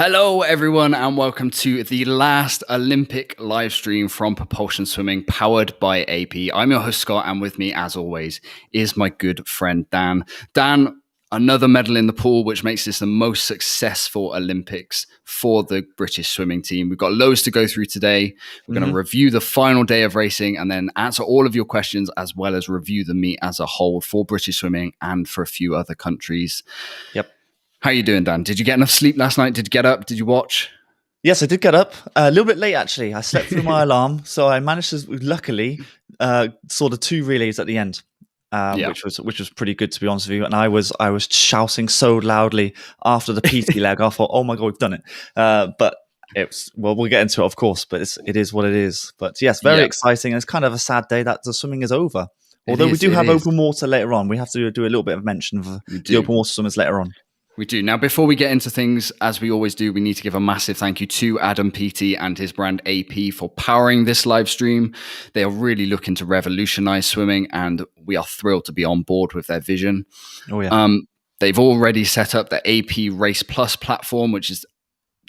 Hello, everyone, and welcome to the last Olympic live stream from Propulsion Swimming, powered by AP. I'm your host, Scott, and with me, as always, is my good friend, Dan. Dan, another medal in the pool, which makes this the most successful Olympics for the British swimming team. We've got loads to go through today. We're going to review the final day of racing and then answer all of your questions, as well as review the meet as a whole for British swimming and for a few other countries. Yep. How are you doing, Dan? Did you get enough sleep last night? Did you get up? Did you watch? Yes, I did get up a little bit late, actually. I slept through my alarm, so I managed to, luckily, saw the two relays at the end, which was pretty good, to be honest with you. And I was shouting so loudly after the PT leg. I thought, oh my God, we've done it. But we'll get into it, of course, but it is what it is. But yes, very exciting. And it's kind of a sad day that the swimming is over. Although we do have open water later on. We have to do a little bit of mention of the open water swimmers later on. We do. Now, before we get into things, as we always do, we need to give a massive thank you to Adam PT and his brand AP for powering this live stream. They are really looking to revolutionize swimming, and we are thrilled to be on board with their vision. Oh, yeah. They've already set up the AP Race Plus platform, which is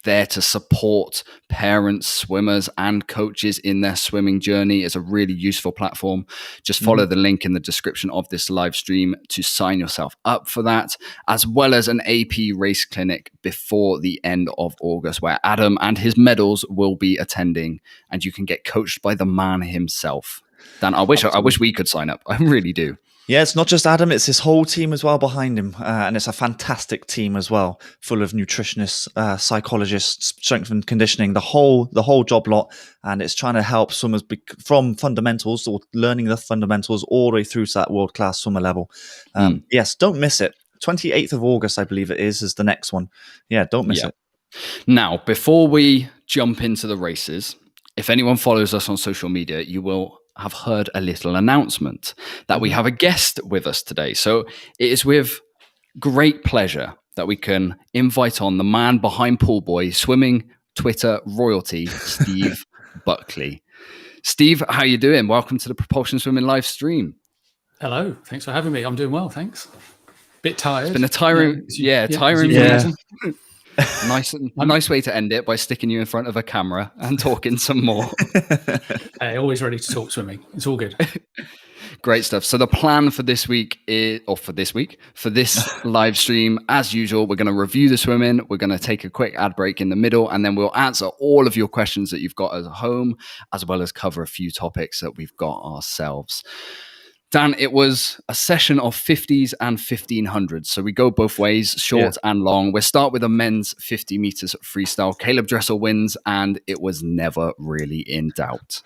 there to support parents, swimmers, and coaches in their swimming journey. It's a really useful platform. Just follow the link in the description of this live stream to sign yourself up for that, as well as an AP race clinic before the end of August, where Adam and his medals will be attending, and you can get coached by the man himself. Dan, I wish we could sign up. I really do. Yeah, it's not just Adam, it's his whole team as well behind him. And it's a fantastic team as well, full of nutritionists, psychologists, strength and conditioning, the whole job lot. And it's trying to help swimmers from fundamentals or learning the fundamentals all the way through to that world-class swimmer level. Yes, don't miss it. 28th of August, I believe it is the next one. Yeah, don't miss it. Now, before we jump into the races, if anyone follows us on social media, you will have heard a little announcement that we have a guest with us today. So it is with great pleasure that we can invite on the man behind Pullbuoy, swimming Twitter royalty, Steve Buckley. Steve, how are you doing? Welcome to the Propulsion Swimming live stream. Hello, thanks for having me. I'm doing well, thanks. Bit tired. It's been a tiring, tiring season. Nice way to end it by sticking you in front of a camera and talking some more. Hey, always ready to talk swimming. It's all good. Great stuff. So the plan for this live stream, as usual, we're going to review the swimming. We're going to take a quick ad break in the middle, and then we'll answer all of your questions that you've got at home, as well as cover a few topics that we've got ourselves. Dan, it was a session of 50s and 1500s. So we go both ways, short and long. We'll start with the men's 50 meters freestyle. Caeleb Dressel wins, and it was never really in doubt.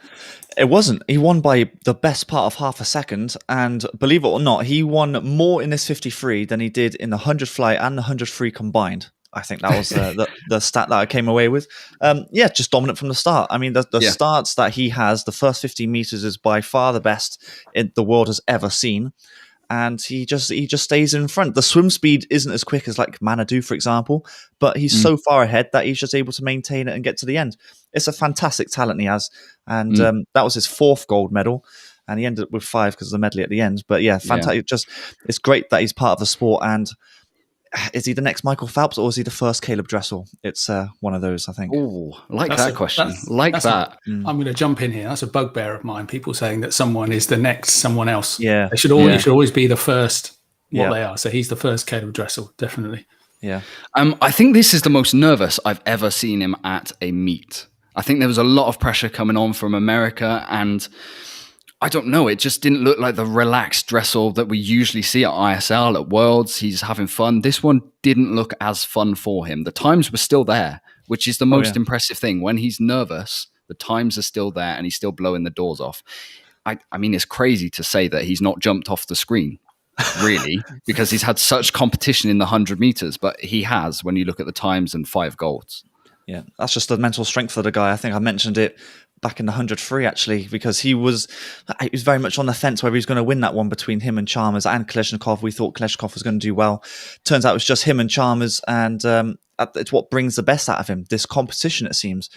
It wasn't. He won by the best part of half a second. And believe it or not, he won more in this 53 than he did in the 100 fly and the 100 free combined. I think that was the stat that I came away with. Just dominant from the start. I mean, the starts that he has, the first 50 meters is by far the best the world has ever seen. And he just stays in front. The swim speed isn't as quick as like Manadou, for example, but he's so far ahead that he's just able to maintain it and get to the end. It's a fantastic talent he has. And that was his 4th gold medal. And he ended up with 5 because of the medley at the end. But yeah, fantastic. It's great that he's part of the sport. And is he the next Michael Phelps or is he the first Caeleb Dressel? It's one of those, I think. Oh, that question. I'm going to jump in here. That's a bugbear of mine. People saying that someone is the next someone else. Yeah. They should always be the first they are. So he's the first Caeleb Dressel, definitely. Yeah. I think this is the most nervous I've ever seen him at a meet. I think there was a lot of pressure coming on from America, and I don't know. It just didn't look like the relaxed Dressel that we usually see at ISL, at Worlds. He's having fun. This one didn't look as fun for him. The times were still there, which is the most impressive thing. When he's nervous, the times are still there and he's still blowing the doors off. I mean, it's crazy to say that he's not jumped off the screen, really, because he's had such competition in the 100 meters, but he has when you look at the times and 5 golds. Yeah, that's just the mental strength for the guy. I think I mentioned it back in the 100 free, actually, because he was very much on the fence whether he was going to win that one between him and Chalmers and Kalashnikov. We thought Kalashnikov was going to do well. Turns out it was just him and Chalmers, and it's what brings the best out of him, this competition, it seems.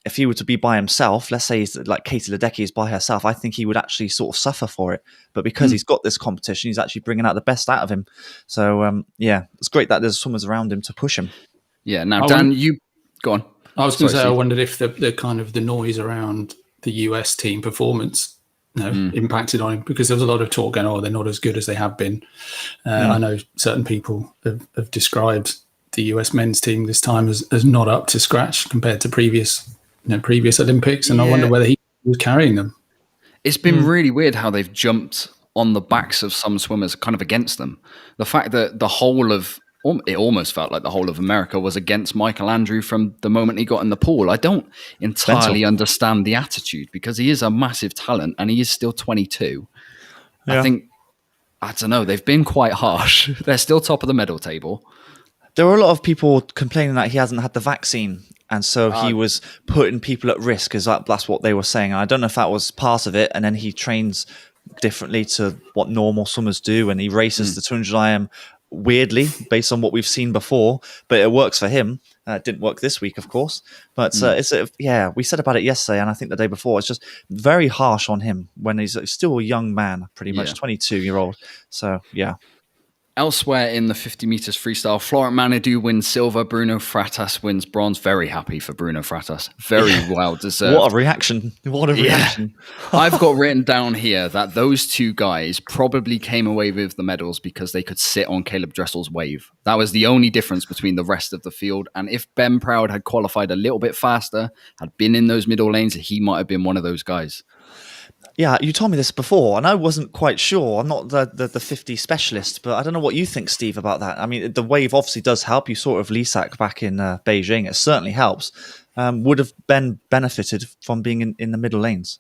If he were to be by himself, let's say he's like Katie Ledecky is by herself, I think he would actually sort of suffer for it. But because he's got this competition, he's actually bringing out the best out of him. So, it's great that there's swimmers around him to push him. Yeah. Now, Dan, you go on. I was going to say, I wondered if the kind of the noise around the US team performance impacted on him, because there was a lot of talk going, they're not as good as they have been. I know certain people have described the US men's team this time as not up to scratch compared to previous Olympics, and I wonder whether he was carrying them. It's been really weird how they've jumped on the backs of some swimmers kind of against them. The fact that it almost felt like the whole of America was against Michael Andrew from the moment he got in the pool. I don't entirely understand the attitude, because he is a massive talent and he is still 22. Yeah. I don't know, they've been quite harsh. They're still top of the medal table. There were a lot of people complaining that he hasn't had the vaccine, and so he was putting people at risk, because that's what they were saying. I don't know if that was part of it, and then he trains differently to what normal swimmers do, and he races the 200 IM weirdly based on what we've seen before, but it works for him. It didn't work this week, of course, but we said about it yesterday, and I think the day before. It's just very harsh on him when he's still a young man, pretty much 22-year-old. So yeah. Elsewhere in the 50 meters freestyle, Florent Manodou wins silver, Bruno Fratas wins bronze. Very happy for Bruno Fratas. Very well deserved. What a reaction. I've got written down here that those two guys probably came away with the medals because they could sit on Caeleb Dressel's wave. That was the only difference between the rest of the field. And if Ben Proud had qualified a little bit faster, had been in those middle lanes, he might have been one of those guys. Yeah, you told me this before, and I wasn't quite sure. I'm not the 50 specialist, but I don't know what you think, Steve, about that. I mean, the wave obviously does help. You sort of Lisak back in Beijing. It certainly helps. Would have Ben benefited from being in the middle lanes?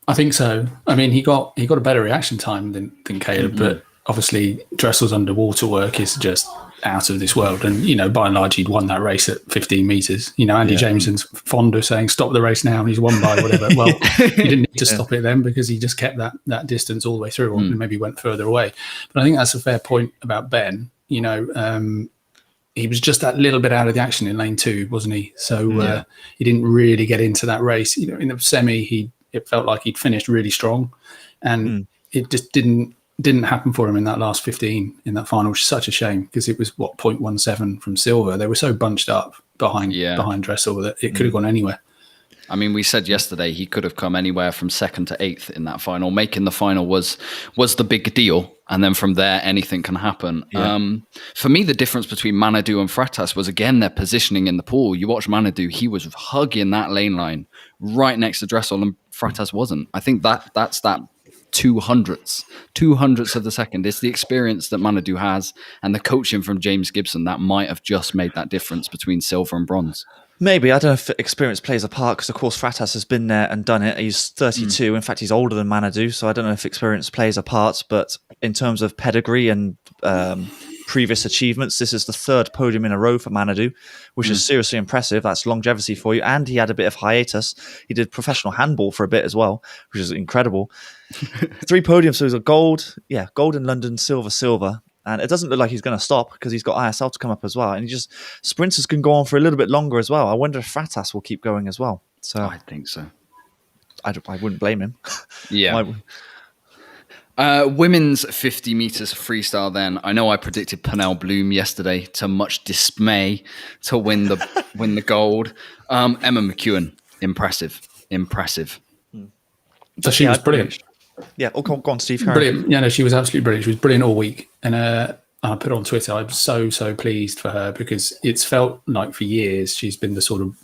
I think so. I mean, he got a better reaction time than Caeleb, but obviously Dressel's underwater work is just out of this world. And, by and large, he'd won that race at 15 metres. Andy Jameson's fond of saying, stop the race now, and he's won by whatever. Well, he didn't need to stop it then, because he just kept that distance all the way through, or maybe went further away. But I think that's a fair point about Ben. He was just that little bit out of the action in lane 2, wasn't he? So he didn't really get into that race. In the semi, it felt like he'd finished really strong, and it just didn't happen for him in that last 15 in that final, which is such a shame, because it was 0.17 from silver. They were so bunched up behind Dressel that it could have gone anywhere. I mean, we said yesterday he could have come anywhere from 2nd to 8th in that final. Making the final was the big deal, and then from there anything can happen. For me, the difference between Manodou and Fratas was, again, their positioning in the pool. You watch Manodou, he was hugging that lane line right next to Dressel, and Fratas wasn't. I think that's that 200ths of the second. It's the experience that Manodou has and the coaching from James Gibson that might have just made that difference between silver and bronze. Maybe. I don't know if experience plays a part, because of course Fratas has been there and done it. He's 32. In fact, he's older than Manodou, so I don't know if experience plays a part. But in terms of pedigree and previous achievements, this is the 3rd podium in a row for Manodou, which is seriously impressive. That's longevity for you. And he had a bit of hiatus. He did professional handball for a bit as well, which is incredible. 3 podiums, so he's a gold in London, silver. And it doesn't look like he's going to stop, because he's got ISL to come up as well. And sprinters can go on for a little bit longer as well. I wonder if Fratas will keep going as well. So I think so. I wouldn't blame him. Yeah. Women's 50 meters freestyle then. I know I predicted Pernell Bloom yesterday, to much dismay, to win the gold. Emma McEwen, impressive. So she was brilliant. Yeah, go on, Steve. Brilliant. Yeah, no, she was absolutely brilliant. She was brilliant all week. And I put it on Twitter, I'm so pleased for her, because it's felt like for years she's been the sort of,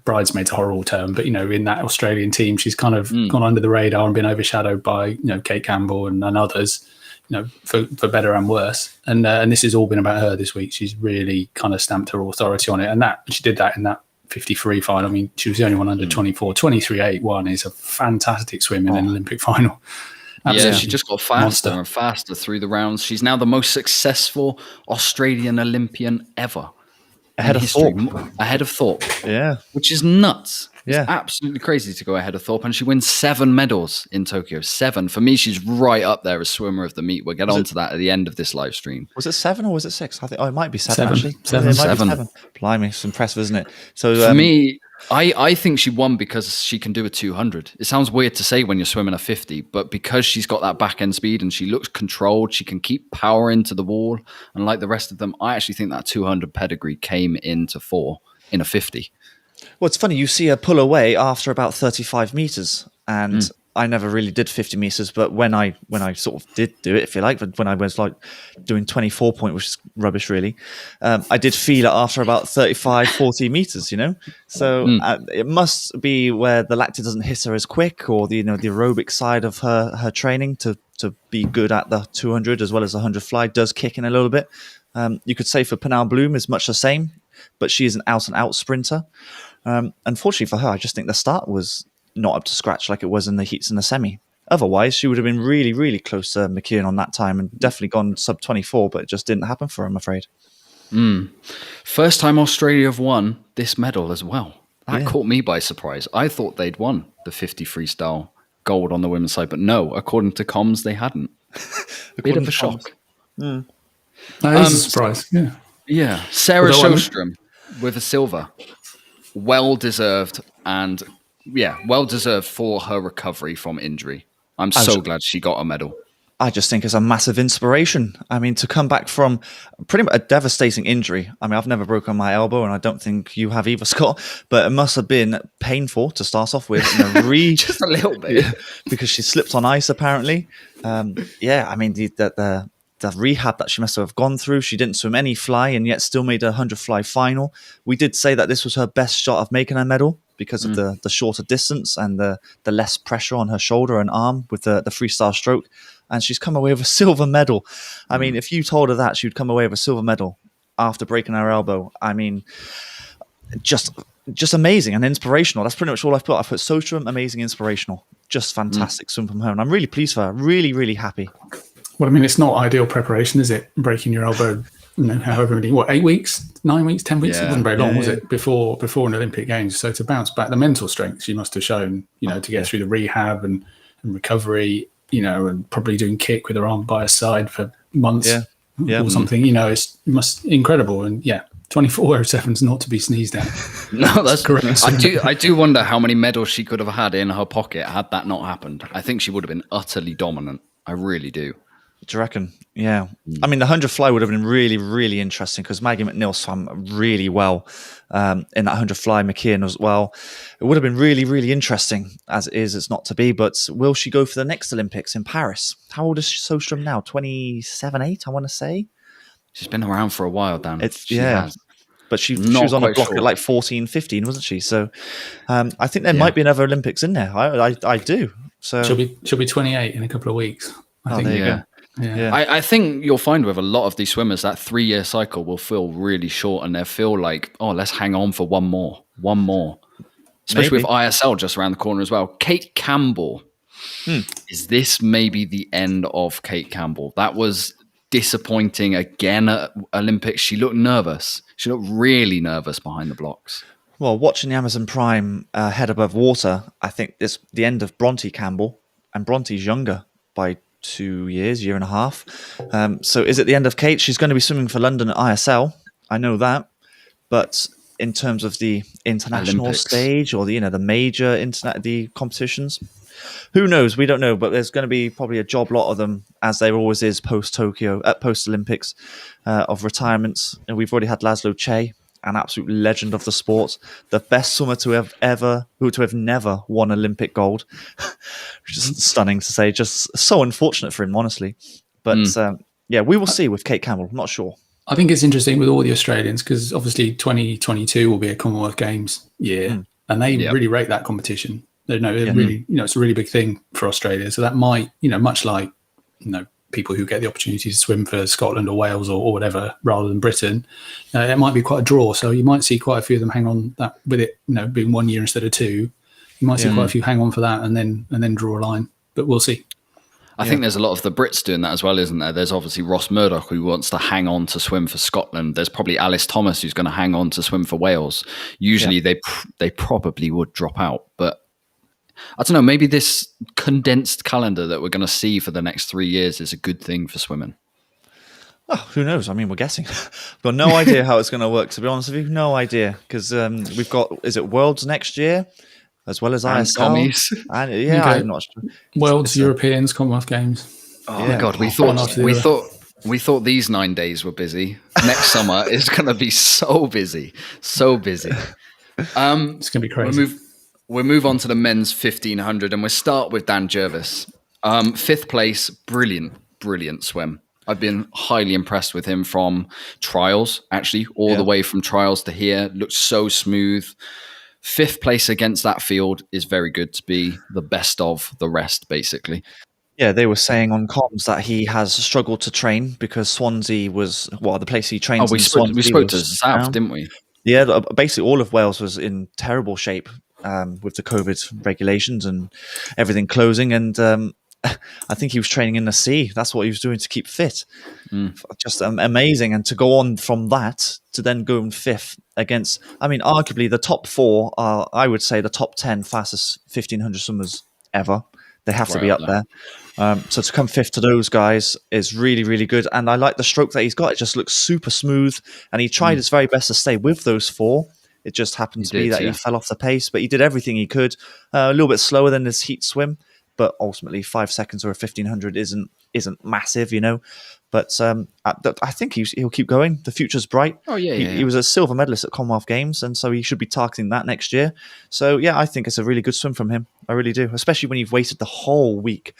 bridesmaid's a horrible term, but, in that Australian team, she's kind of gone under the radar and been overshadowed by, Kate Campbell and others, for better and worse. And this has all been about her this week. She's really kind of stamped her authority on it. And she did that in that 53 final. I mean, she was the only one under 24. 23.81 is a fantastic swim in an Olympic final. Absolutely. Yeah, she just got faster and faster through the rounds. She's now the most successful Australian Olympian ever. Ahead of Thorpe. Yeah. Which is nuts. It's Yeah. absolutely crazy to go ahead of Thorpe, and she wins 7 medals in Tokyo. 7. For me, she's right up there as swimmer of the meet. We'll get onto that at the end of this live stream. Was it 7 or was it 6? I think it might be 7, 7. actually. 7. It might 7. be 7. Blimey, it's impressive, isn't it? So For me, I think she won because she can do a 200. It sounds weird to say when you're swimming a 50, but because she's got that back end speed and she looks controlled, she can keep power into the wall. And like the rest of them, I actually think that 200 pedigree came into 4 in a 50. Well, it's funny. You see her pull away after about 35 meters, and I never really did 50 meters. But when I sort of did do it, if you like, but when I was like doing 24 point, which is rubbish, really, I did feel it after about 35, 40 meters. You know, so it must be where the lactate doesn't hit her as quick, or the the aerobic side of her training to be good at the 200 as well as the 100 fly does kick in a little bit. You could say for Penal Bloom is much the same, but she is an out and out sprinter. Unfortunately for her, I just think the start was not up to scratch like it was in the heats and the semi. Otherwise, she would have been really, really close to McKeon on that time and definitely gone sub 24, but it just didn't happen for her, I'm afraid. First time Australia have won this medal as well. That caught me by surprise. I thought they'd won the 50 freestyle gold on the women's side, but no, according to comms, they hadn't. Bit of a shock. That is a surprise. Yeah. Yeah. Sarah Although Sjostrom with a silver. Well deserved, and well deserved for her recovery from injury. I'm so glad she got a medal. I just think it's a massive inspiration. I mean, to come back from pretty much a devastating injury. I mean, I've never broken my elbow, and I don't think you have either, Scott. But it must have been painful to start off with. Just a little bit, because she slipped on ice apparently. I mean the rehab that she must have gone through. She didn't swim any fly and yet still made a 100 fly final. We did say that this was her best shot of making a medal because of the shorter distance and the less pressure on her shoulder and arm with the freestyle stroke. And she's come away with a silver medal. I mean, if you told her that she would come away with a silver medal after breaking her elbow, I mean, just amazing and inspirational. That's pretty much all I've put. I've put Sjostrom, amazing, inspirational. Just fantastic swim from her. And I'm really pleased for her. Really, really happy. Well, I mean, it's not ideal preparation, is it? Breaking your elbow, however many, 8 weeks, 9 weeks, 10 weeks? It wasn't very long, was it? Before an Olympic Games. So to bounce back, the mental strength she must have shown, to get through the rehab and recovery, and probably doing kick with her arm by her side for months or something. It's incredible. And 24.07 is not to be sneezed at. No, that's correct. I do wonder how many medals she could have had in her pocket had that not happened. I think she would have been utterly dominant. I really do. Do you reckon? Yeah. I mean, the 100 fly would have been really, really interesting because Maggie McNeil swam really well in that 100 fly, McKeon as well. It would have been really, really interesting, as it is, it's not to be. But will she go for the next Olympics in Paris? How old is Sjostrom now? 27, 8, I want to say. She's been around for a while, Dan. But she was on a block at like 14, 15, wasn't she? So I think there might be another Olympics in there. I do. So she'll be 28 in a couple of weeks. I think. There you go. Yeah. I think you'll find with a lot of these swimmers that 3-year cycle will feel really short and they'll feel like, let's hang on for one more. Especially with ISL just around the corner as well. Kate Campbell. Is this maybe the end of Kate Campbell? That was disappointing again at Olympics. She looked nervous. She looked really nervous behind the blocks. Well, watching the Amazon Prime head above water, I think it's the end of Bronte Campbell, and Bronte's younger by 2 years, year and a half. So is it the end of Kate? She's going to be swimming for London at ISL. I know that. But in terms of the international Olympics stage or the major the competitions, who knows? We don't know. But there's going to be probably a job lot of them, as there always is post Olympics, of retirements. And we've already had Laszlo Che, an absolute legend of the sport, the best swimmer to have never won Olympic gold. Just stunning to say, just so unfortunate for him, honestly. But we will see with Kate Campbell. I'm not sure. I think it's interesting with all the Australians because obviously 2022 will be a Commonwealth Games year, and they really rate that competition. Really, it's a really big thing for Australia. So that might, much like, people who get the opportunity to swim for Scotland or Wales or whatever rather than Britain, it might be quite a draw. So you might see quite a few of them hang on that with it, being 1 year instead of 2. You might see quite a few hang on for that and then draw a line. But we'll see. I think there's a lot of the Brits doing that as well, isn't there? There's obviously Ross Murdoch, who wants to hang on to swim for Scotland. There's probably Alice Thomas, who's going to hang on to swim for Wales. Usually they probably would drop out. But I don't know, maybe this condensed calendar that we're going to see for the next 3 years is a good thing for swimming. Oh, who knows? I mean, we're guessing. We've got no idea how it's going to work, to be honest with you. No idea. Because we've got, is it Worlds next year? As well as ISL. Commies. And, Okay. I'm not sure. Worlds, Europeans, Commonwealth Games. Oh my God, we thought these 9 days were busy. Next summer is going to be so busy. So busy. It's going to be crazy. We'll move on to the men's 1500, and we'll start with Dan Jervis. 5th place, brilliant swim. I've been highly impressed with him from trials, actually, all the way from trials to here. Looks so smooth. 5th place against that field is very good to be the best of the rest, basically. Yeah, they were saying on comms that he has struggled to train because Swansea was, the place he trains we spoke to Zav, didn't we? Yeah, basically all of Wales was in terrible shape with the COVID regulations and everything closing. And I think he was training in the sea. That's what he was doing to keep fit. Just amazing. And to go on from that to then go in 5th against, I mean, arguably the top 4 are, I would say, the top 10 fastest 1500 swimmers ever. They have to be up there. So to come 5th to those guys is really, really good. And I like the stroke that he's got. It just looks super smooth. And he tried his very best to stay with those 4. It just happened to be that he fell off the pace, but he did everything he could. A little bit slower than his heat swim, but ultimately 5 seconds or a 1500 isn't massive, you know. But I think he'll keep going. The future's bright. Oh yeah, he was a silver medalist at Commonwealth Games, and so he should be targeting that next year. So yeah, I think it's a really good swim from him. I really do, especially when you've waited the whole week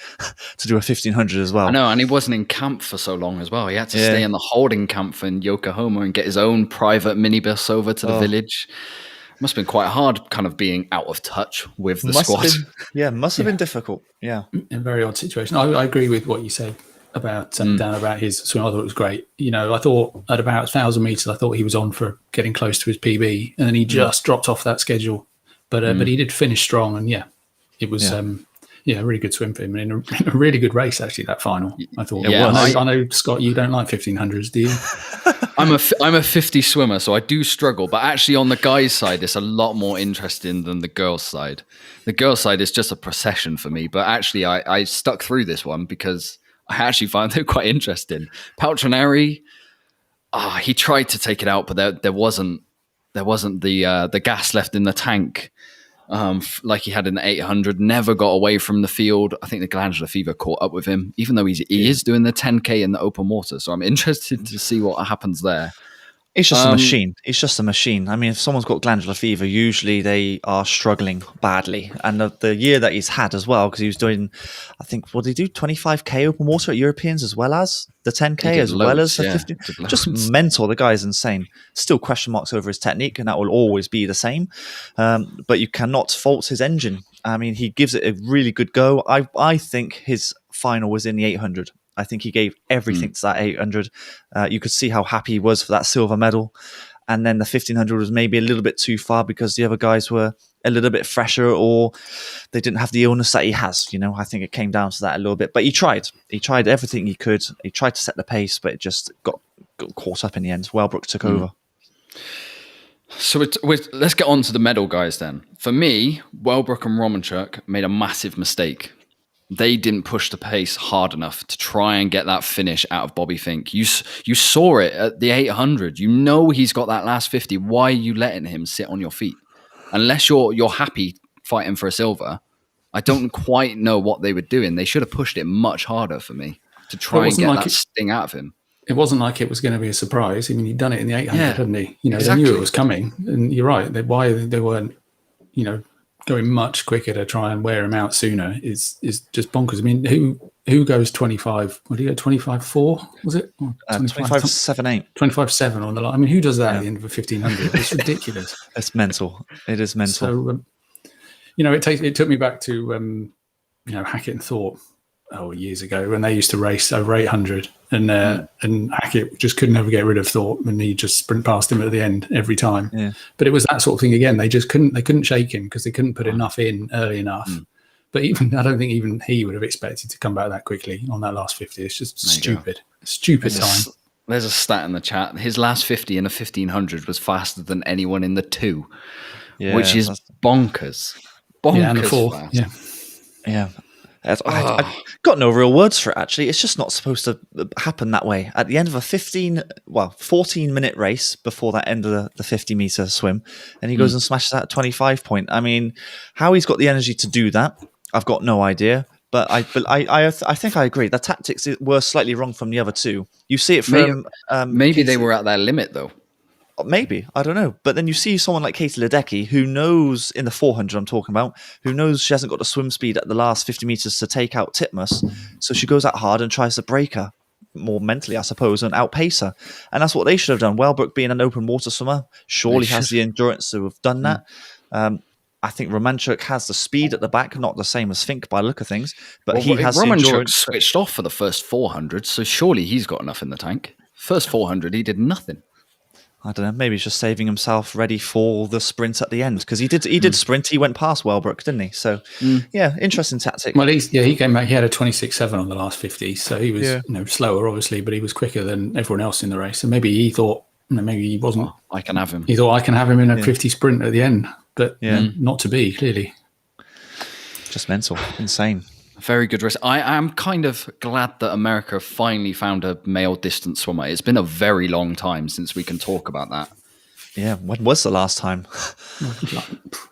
to do a 1500 as well. I know, and he wasn't in camp for so long as well. He had to stay in the holding camp in Yokohama and get his own private minibus over to the village. Must have been quite hard, kind of being out of touch with the squad. Must have been difficult. Yeah, a very odd situation. I agree with what you said about Dan, about his swim. I thought it was great. You know, I thought at about 1,000 meters, I thought he was on for getting close to his PB, and then he just dropped off that schedule. But he did finish strong, and it was a really good swim for him, and in a really good race actually. That final, I thought. Yeah, I know, Scott, you don't like 1500s, do you? I'm a 50 swimmer, so I do struggle. But actually, on the guys' side, it's a lot more interesting than the girls' side. The girls' side is just a procession for me. But actually, I stuck through this one because I actually found it quite interesting. Paltrinari, he tried to take it out, but there wasn't the gas left in the tank like he had in the 800. Never got away from the field. I think the glandular fever caught up with him, even though he is doing the 10K in the open water. So I'm interested to see what happens there. It's just a machine. It's just a machine. I mean, if someone's got glandular fever, usually they are struggling badly. And the year that he's had as well, because he was doing, I think, what did he do? 25K open water at Europeans as well as the 10K as well as the 50. Just mental. The guy is insane. Still question marks over his technique, and that will always be the same. But you cannot fault his engine. I mean, he gives it a really good go. I think his final was in the 800. I think he gave everything to that 800. You could see how happy he was for that silver medal. And then the 1500 was maybe a little bit too far because the other guys were a little bit fresher or they didn't have the illness that he has. You know, I think it came down to that a little bit. But he tried. He tried everything he could. He tried to set the pace, but it just got caught up in the end. Wellbrook took over. So let's get on to the medal guys then. For me, Wellbrook and Romanchuk made a massive mistake. They didn't push the pace hard enough to try and get that finish out of Bobby Fink. You saw it at the 800. You know he's got that last 50. Why are you letting him sit on your feet? Unless you're happy fighting for a silver, I don't quite know what they were doing. They should have pushed it much harder for me to try and get that sting out of him. It wasn't like it was going to be a surprise. I mean, he'd done it in the 800, hadn't he? You know, They knew it was coming. And you're right. Why they weren't, going much quicker to try and wear him out sooner is just bonkers. I mean, who goes 25? What did he go? 25.4? Was it? 25.78. 25.7 on the line. I mean, who does that at the end of a 1500? It's ridiculous. It's mental. It is mental. So, it took me back to Hackett and Thorpe years ago when they used to race over 800 and Hackett just could never get rid of Thorpe and he just sprint past him at the end every time. Yeah. But it was that sort of thing again. They couldn't shake him because they couldn't put enough in early enough. But I don't think even he would have expected to come back that quickly on that last 50. It's just stupid time. There's a stat in the chat. His last 50 in a 1500 was faster than anyone in the 2, which is bonkers. Bonkers and the 4. fast. Yeah. I've got no real words for it, actually. It's just not supposed to happen that way. At the end of a 14-minute race before that end of the 50-meter swim, and he goes and smashes that 25 point. I mean, how he's got the energy to do that, I've got no idea. But I think I agree. The tactics were slightly wrong from the other two. You see it from... Maybe they were at their limit, though. Maybe, I don't know. But then you see someone like Caeleb, who knows, in the 400 I'm talking about, who knows she hasn't got the swim speed at the last 50 meters to take out Titmus. So she goes out hard and tries to break her, more mentally, I suppose, and outpace her. And that's what they should have done. Wellbrook, being an open water swimmer, surely has the endurance to have done that. I think Romanchuk has the speed at the back, not the same as Fink by the look of things, but he has the endurance. Switched off for the first 400, so surely he's got enough in the tank. First 400, he did nothing. I don't know. Maybe he's just saving himself ready for the sprint at the end, because he did sprint. He went past Wellbrook, didn't he? So yeah, interesting tactic. Well, he came back. He had a 26.7 on the last 50, so he was slower, obviously, but he was quicker than everyone else in the race. So maybe he thought, maybe he wasn't. I can have him. He thought I can have him in a 50 sprint at the end, but not to be, clearly. Just mental, insane. Very good race. I am kind of glad that America finally found a male distance swimmer. It's been a very long time since we can talk about that. Yeah, when was the last time?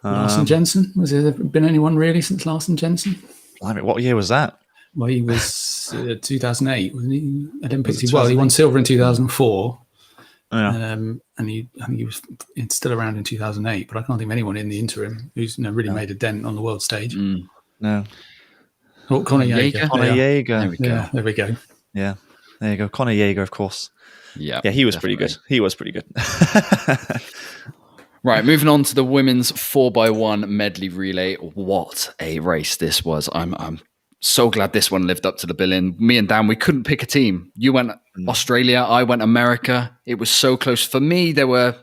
Larson Jensen? Was there been anyone really since Larson Jensen? I mean, what year was that? Well, he was 2008, wasn't he? Olympics. He won silver in 2004. Yeah. And I think he was still around in 2008, but I can't think of anyone in the interim who's really made a dent on the world stage. No. Oh, Conor Jaeger. Conor Jaeger. There we go. There we go. Yeah, there you go. Conor Jaeger, of course. Yeah, he was pretty good. He was pretty good. Right, moving on to the women's 4x1 medley relay. What a race this was. I'm so glad this one lived up to the billing. Me and Dan, we couldn't pick a team. You went Australia, I went America. It was so close. For me, there were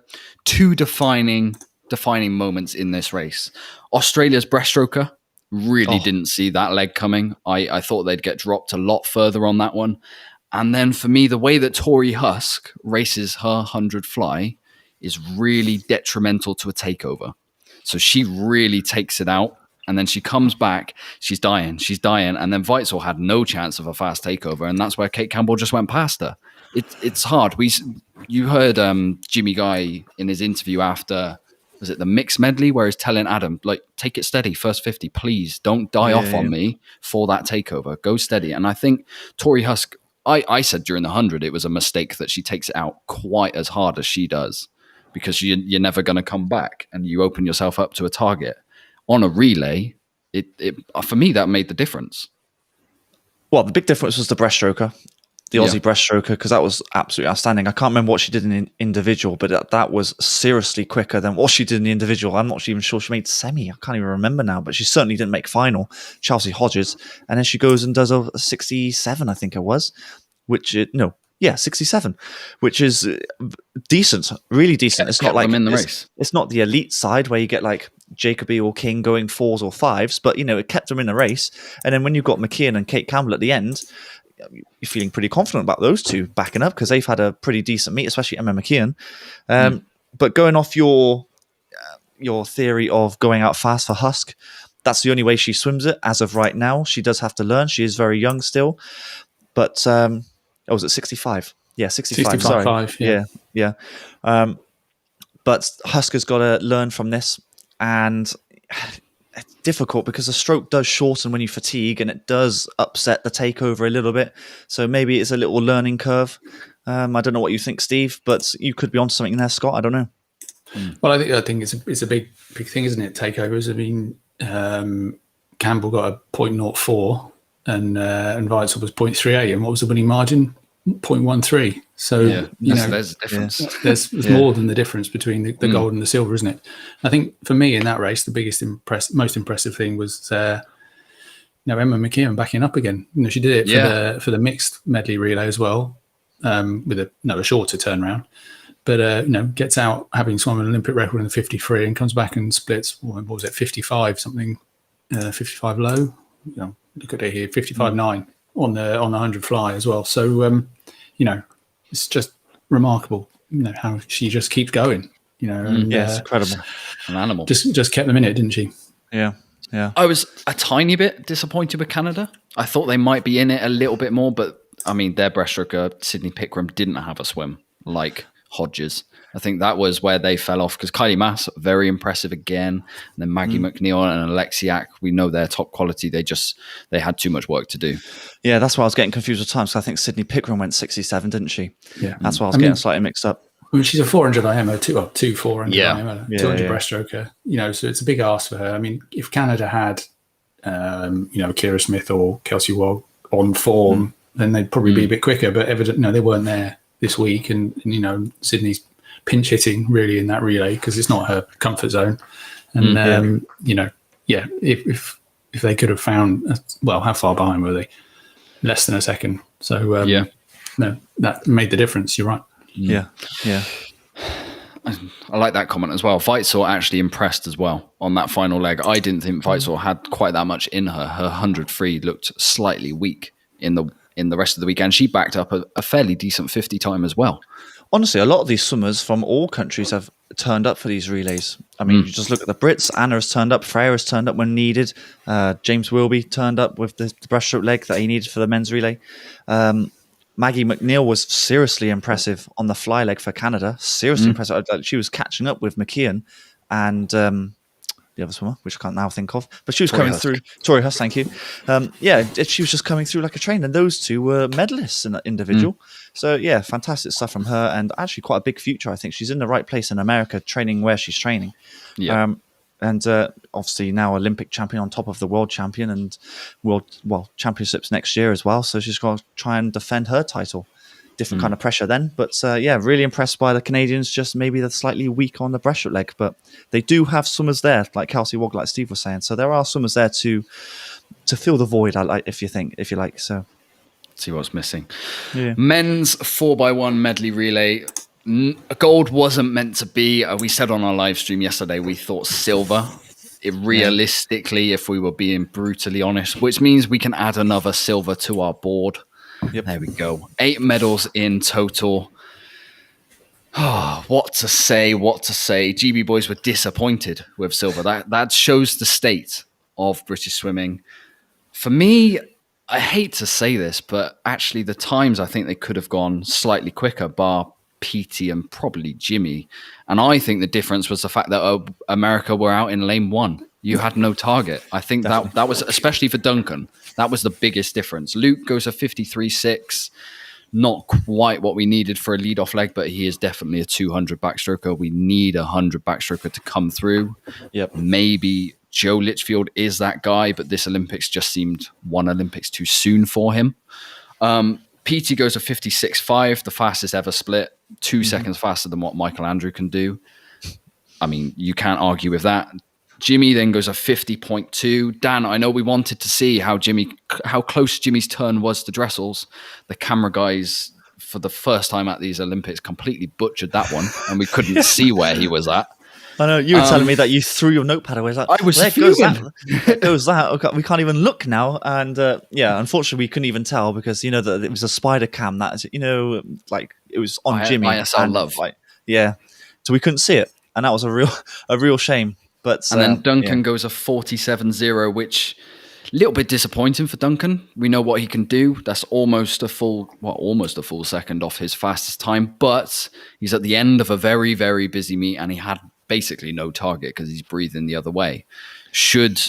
two defining moments in this race. Australia's breaststroker. Really didn't see that leg coming. I thought they'd get dropped a lot further on that one. And then for me, the way that Tori Husk races her 100 fly is really detrimental to a takeover. So she really takes it out. And then she comes back. She's dying. And then Weitzel had no chance of a fast takeover. And that's where Kate Campbell just went past her. It's hard. You heard Jimmy Guy in his interview after... Was it the mixed medley where he's telling Adam, like, take it steady, first 50, please don't die off on me for that takeover. Go steady. And I think Tori Husk, I said during the 100, it was a mistake that she takes it out quite as hard as she does, because you're never going to come back and you open yourself up to a target. On a relay, it for me, that made the difference. Well, the big difference was the breaststroker. The Aussie breaststroker, because that was absolutely outstanding. I can't remember what she did in individual, but that was seriously quicker than what she did in the individual. I'm not even sure she made semi. I can't even remember now, but she certainly didn't make final. Chelsea Hodges. And then she goes and does a 67, I think it was, 67, which is decent, really decent. It's not like in the race. It's not the elite side where you get like Jacoby or King going 4s or 5s, but it kept them in the race. And then when you've got McKeon and Kate Campbell at the end, you're feeling pretty confident about those two backing up, because they've had a pretty decent meet, especially Emma McKeon. But going off your theory of going out fast for Husk, that's the only way she swims it as of right now. She does have to learn. She is very young still. But was it 65? Yeah, 65. Sorry. Yeah. But Husk has got to learn from this, and it's difficult because the stroke does shorten when you fatigue, and it does upset the takeover a little bit. So maybe it's a little learning curve. I don't know what you think, Steve, but you could be onto something there, Scott. I don't know. Well, I think it's a big thing, isn't it? Takeovers. I mean, Campbell got a 0.04 and Weitzel was 0.38, and what was the winning margin? 0.13. So there's a difference. There's more than the difference between the gold and the silver, isn't it? I think for me in that race, the biggest most impressive thing was Emma McKeon backing up again. She did it for the mixed medley relay as well, with a shorter turnaround. But gets out having swum an Olympic record in the 53 and comes back and splits. What was it, 55 something 55 low. Look at it here, 55.9 on the 100 fly as well. So it's just remarkable. How she just keeps going. And, it's incredible. An animal. Just kept them in it, didn't she? Yeah. I was a tiny bit disappointed with Canada. I thought they might be in it a little bit more, but I mean, their breaststroker, Sydney Pickram, didn't have a swim like Hodges. I think that was where they fell off because Kylie Mass, very impressive again. And then Maggie McNeil and Alexiak, we know they're top quality. They had too much work to do. Yeah, that's why I was getting confused with times. I think Sydney Pickram went 67, didn't she? Yeah. That's why I was getting slightly mixed up. I mean, she's a 400 IMO, two 400 Yeah. IMO, 200 breaststroker. So it's a big ask for her. I mean, if Canada had, Kira Smith or Kelsey Wog on form, then they'd probably be a bit quicker. But evidently, they weren't there this week, and Sydney's pinch hitting really in that relay because it's not her comfort zone. And if they could have found, how far behind were they? Less than a second. So no, that made the difference. You're right. Yeah. I like that comment as well. Veitzor actually impressed as well on that final leg. I didn't think Veitzor had quite that much in her. Her 100 free looked slightly weak in the rest of the weekend. She backed up a fairly decent 50 time as well. Honestly, a lot of these swimmers from all countries have turned up for these relays. I mean, you just look at the Brits. Anna has turned up. Freya has turned up when needed. James Wilby turned up with the breaststroke leg that he needed for the men's relay. Maggie McNeil was seriously impressive on the fly leg for Canada. Seriously impressive. She was catching up with McKeon and the other swimmer, which I can't now think of. But she was coming through. Tori Huss, thank you. She was just coming through like a train. And those two were medalists in that individual. So, yeah, fantastic stuff from her. And actually quite a big future, I think. She's in the right place in America, training where she's training. Yeah. And obviously now Olympic champion on top of the world champion and championships next year as well. So she's got to try and defend her title. Different kind of pressure then. But really impressed by the Canadians. Just maybe they're slightly weak on the breaststroke leg. But they do have swimmers there, like Kelsey Wog, like Steve was saying. So there are swimmers there to fill the void, if you like. So see what's missing. Yeah. Men's 4x1 medley relay. Gold wasn't meant to be. We said on our live stream yesterday we thought silver. Realistically, if we were being brutally honest, which means we can add another silver to our board. Yep. There we go. 8 medals in total. Oh, what to say? GB boys were disappointed with silver. That shows the state of British swimming. For me, I hate to say this, but actually the times I think they could have gone slightly quicker, bar Petey and probably Jimmy. And I think the difference was the fact that America were out in lane 1. You had no target. I think that was, especially for Duncan, that was the biggest difference. Luke goes a 53.6, not quite what we needed for a lead-off leg, but he is definitely a 200 backstroker. We need a 100 backstroker to come through. Yep. Maybe Joe Litchfield is that guy, but this Olympics just seemed one Olympics too soon for him. PT goes a 56.5, the fastest ever split, 2 seconds faster than what Michael Andrew can do. I mean, you can't argue with that. Jimmy then goes a 50.2. Dan, I know we wanted to see how close Jimmy's turn was to Dressel's. The camera guys, for the first time at these Olympics, completely butchered that one, and we couldn't see where he was at. I know, you were telling me that you threw your notepad away. I was there fuming. goes that. Okay, we can't even look now. And unfortunately, we couldn't even tell because, that it was a spider cam that, like it was on Jimmy. ISL love. So we couldn't see it. And that was a real shame. But and then Duncan goes a 47.0, which a little bit disappointing for Duncan. We know what he can do. That's almost a full second off his fastest time. But he's at the end of a very, very busy meet, and he had basically no target because he's breathing the other way. Should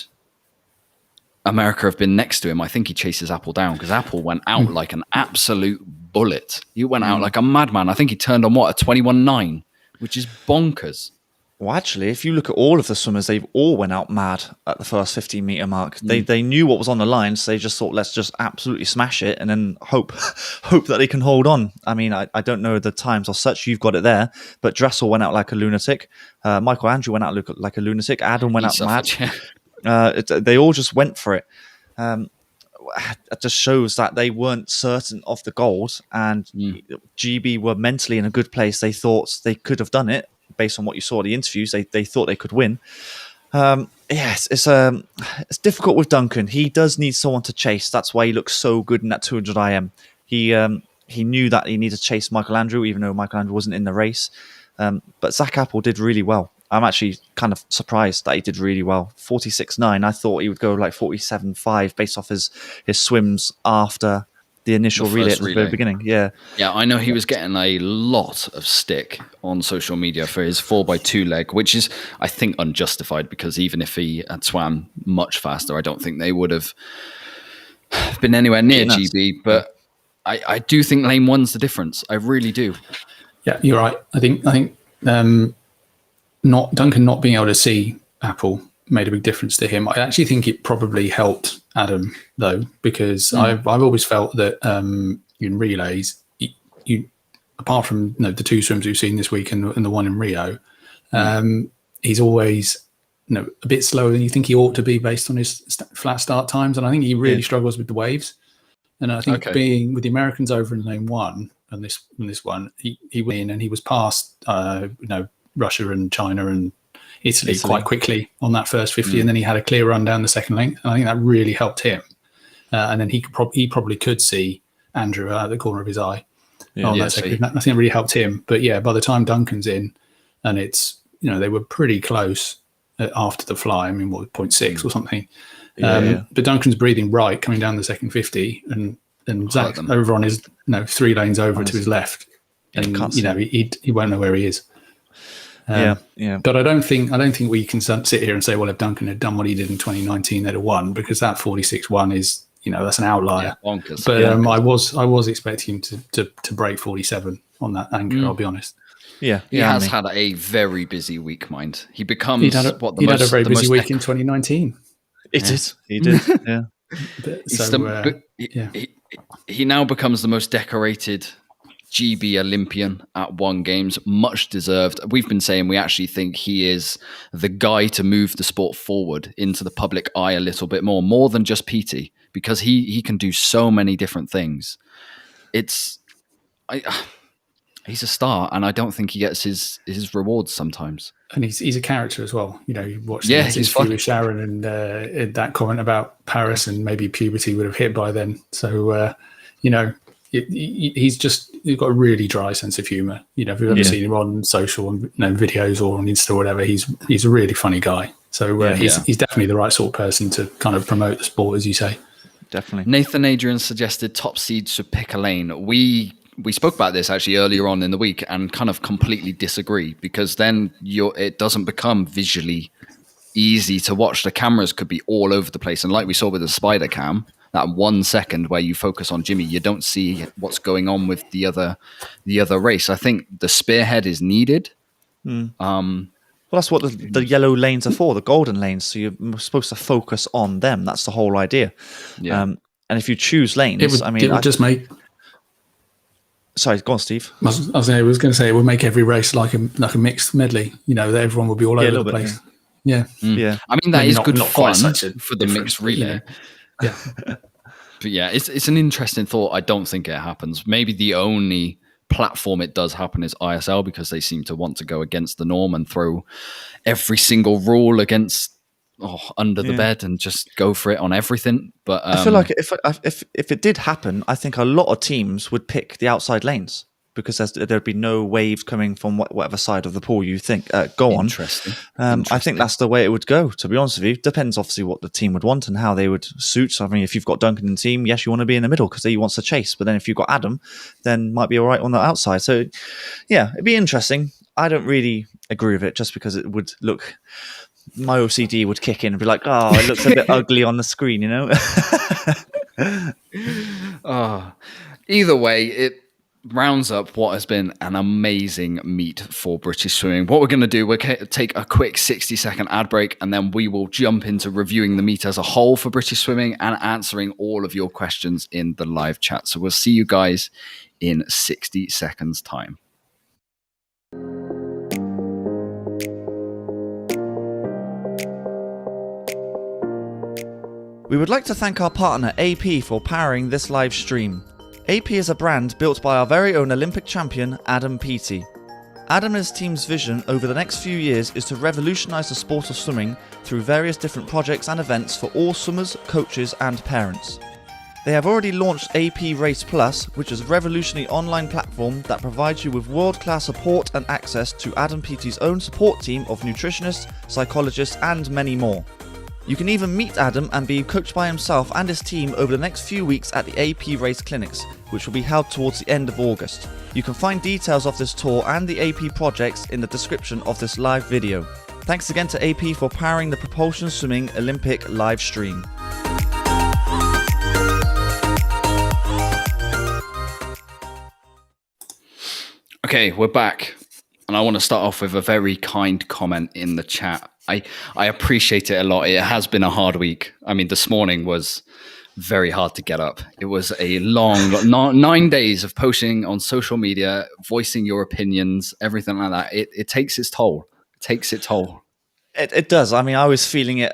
America have been next to him, I think he chases Apple down because Apple went out like an absolute bullet. He went out like a madman. I think he turned on a 21.9, which is bonkers. Well, actually, if you look at all of the swimmers, they've all went out mad at the first 15-meter mark. They knew what was on the line, so they just thought, let's just absolutely smash it and then hope that they can hold on. I mean, I don't know the times or such. You've got it there. But Dressel went out like a lunatic. Michael Andrew went out like a lunatic. Adam went out mad. They all just went for it. It just shows that they weren't certain of the gold. And GB were mentally in a good place. They thought they could have done it. Based on what you saw in the interviews, they thought they could win. Yes, it's difficult with Duncan. He does need someone to chase. That's why he looks so good in that 200 IM. He knew that he needed to chase Michael Andrew, even though Michael Andrew wasn't in the race. But Zach Apple did really well. I'm actually kind of surprised that he did really well. 46.9. I thought he would go like 47.5 based off his swims after the initial relay at the very beginning. Yeah. Yeah, I know he was getting a lot of stick on social media for his 4x2 leg, which is, I think, unjustified, because even if he had swam much faster, I don't think they would have been anywhere near GB. But I do think lane one's the difference. I really do. Yeah, you're right. I think Duncan not being able to see Apple made a big difference to him. I actually think it probably helped Adam, though, because I've always felt that in relays, you apart from the two swims we've seen this week and the one in Rio, he's always a bit slower than you think he ought to be based on his flat start times, and I think he really struggles with the waves. And I think being with the Americans over in lane one and this one, he went in and he was past Russia and China and Italy quite quickly on that first 50, and then he had a clear run down the second length, and I think that really helped him. And then he probably could see Andrew out of the corner of his eye on that second. I think it really helped him. But yeah, by the time Duncan's in, and it's they were pretty close after the fly. I mean, 0.6 or something. But Duncan's breathing right coming down the second 50, and Zach over on his 3 lanes over to his left, and he won't know where he is. But I don't think we can sit here and say, well, if Duncan had done what he did in 2019, they'd have won, because that 46.1 is that's an outlier. Bonkers. But I was expecting him to break 47 on that anchor. I'll be honest. Yeah, he has had a very busy week, mind. He becomes he had a very busy week in 2019. He did. Yeah. He now becomes the most decorated GB Olympian at One Games, much deserved. We've been saying we actually think he is the guy to move the sport forward into the public eye a little bit more than just PT, because he can do so many different things. He's a star, and I don't think he gets his rewards sometimes. And he's a character as well. You watch the interview with Sharon and that comment about Paris and maybe puberty would have hit by then. So, he's got a really dry sense of humour. If you've ever seen him on social and videos or on Insta or whatever, he's a really funny guy. So he's definitely the right sort of person to kind of promote the sport, as you say. Definitely. Nathan Adrian suggested top seeds should pick a lane. We spoke about this actually earlier on in the week and kind of completely disagree, because then it doesn't become visually easy to watch. The cameras could be all over the place, and like we saw with the spider cam, that 1 second where you focus on Jimmy, you don't see what's going on with the other race. I think the spearhead is needed. Well, that's what the yellow lanes are for, the golden lanes. So you're supposed to focus on them. That's the whole idea. Yeah. And if you choose lanes, it would just make. Sorry, go on, Steve. I was going to say it would make every race like a mixed medley. That everyone would be all over the place. Yeah. I mean, that is good fun for the mixed relay. Yeah. But yeah, it's an interesting thought. I don't think it happens. Maybe the only platform it does happen is ISL, because they seem to want to go against the norm and throw every single rule under the bed and just go for it on everything. But I feel like if it did happen, I think a lot of teams would pick the outside lanes, because there'd be no waves coming from whatever side of the pool you think. Go on. Interesting. I think that's the way it would go, to be honest with you. Depends, obviously, what the team would want and how they would suit. So, I mean, if you've got Duncan in the team, yes, you want to be in the middle because he wants to chase. But then if you've got Adam, then might be all right on the outside. So, yeah, it'd be interesting. I don't really agree with it, just because it would look... My OCD would kick in and be like, oh, it looks a bit ugly on the screen, Either way, it rounds up what has been an amazing meet for British swimming. What we're going to do, we'll take a quick 60-second ad break, and then we will jump into reviewing the meet as a whole for British swimming and answering all of your questions in the live chat. So we'll see you guys in 60 seconds time. We would like to thank our partner AP for powering this live stream. AP is a brand built by our very own Olympic champion, Adam Peaty. Adam and his team's vision over the next few years is to revolutionise the sport of swimming through various different projects and events for all swimmers, coaches and parents. They have already launched AP Race Plus, which is a revolutionary online platform that provides you with world-class support and access to Adam PT's own support team of nutritionists, psychologists and many more. You can even meet Adam and be coached by himself and his team over the next few weeks at the AP Race Clinics, which will be held towards the end of August. You can find details of this tour and the AP projects in the description of this live video. Thanks again to AP for powering the Propulsion Swimming Olympic live stream. Okay, we're back. And I want to start off with a very kind comment in the chat. I appreciate it a lot. It has been a hard week. I mean, this morning was very hard to get up. It was a long 9 days of posting on social media, voicing your opinions, everything like that. It takes its toll. It takes its toll. It does. I mean, I was feeling it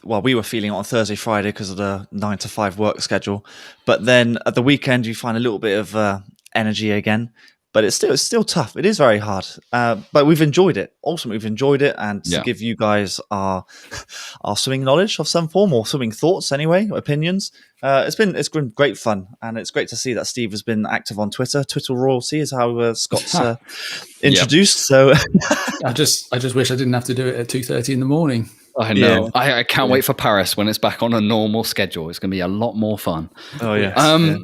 we were feeling it on Thursday, Friday because of the 9 to 5 work schedule. But then at the weekend, you find a little bit of energy again. But it's still tough. It is very hard. But we've enjoyed it. Ultimately, we've enjoyed it. And to give you guys our swimming knowledge of some form, or swimming thoughts anyway, opinions. It's been great fun. And it's great to see that Steve has been active on Twitter. Twitter royalty is how Scott's introduced. So I just wish I didn't have to do it at 2:30 in the morning. I know. Yeah. I can't wait for Paris when it's back on a normal schedule. It's going to be a lot more fun. Oh, yes.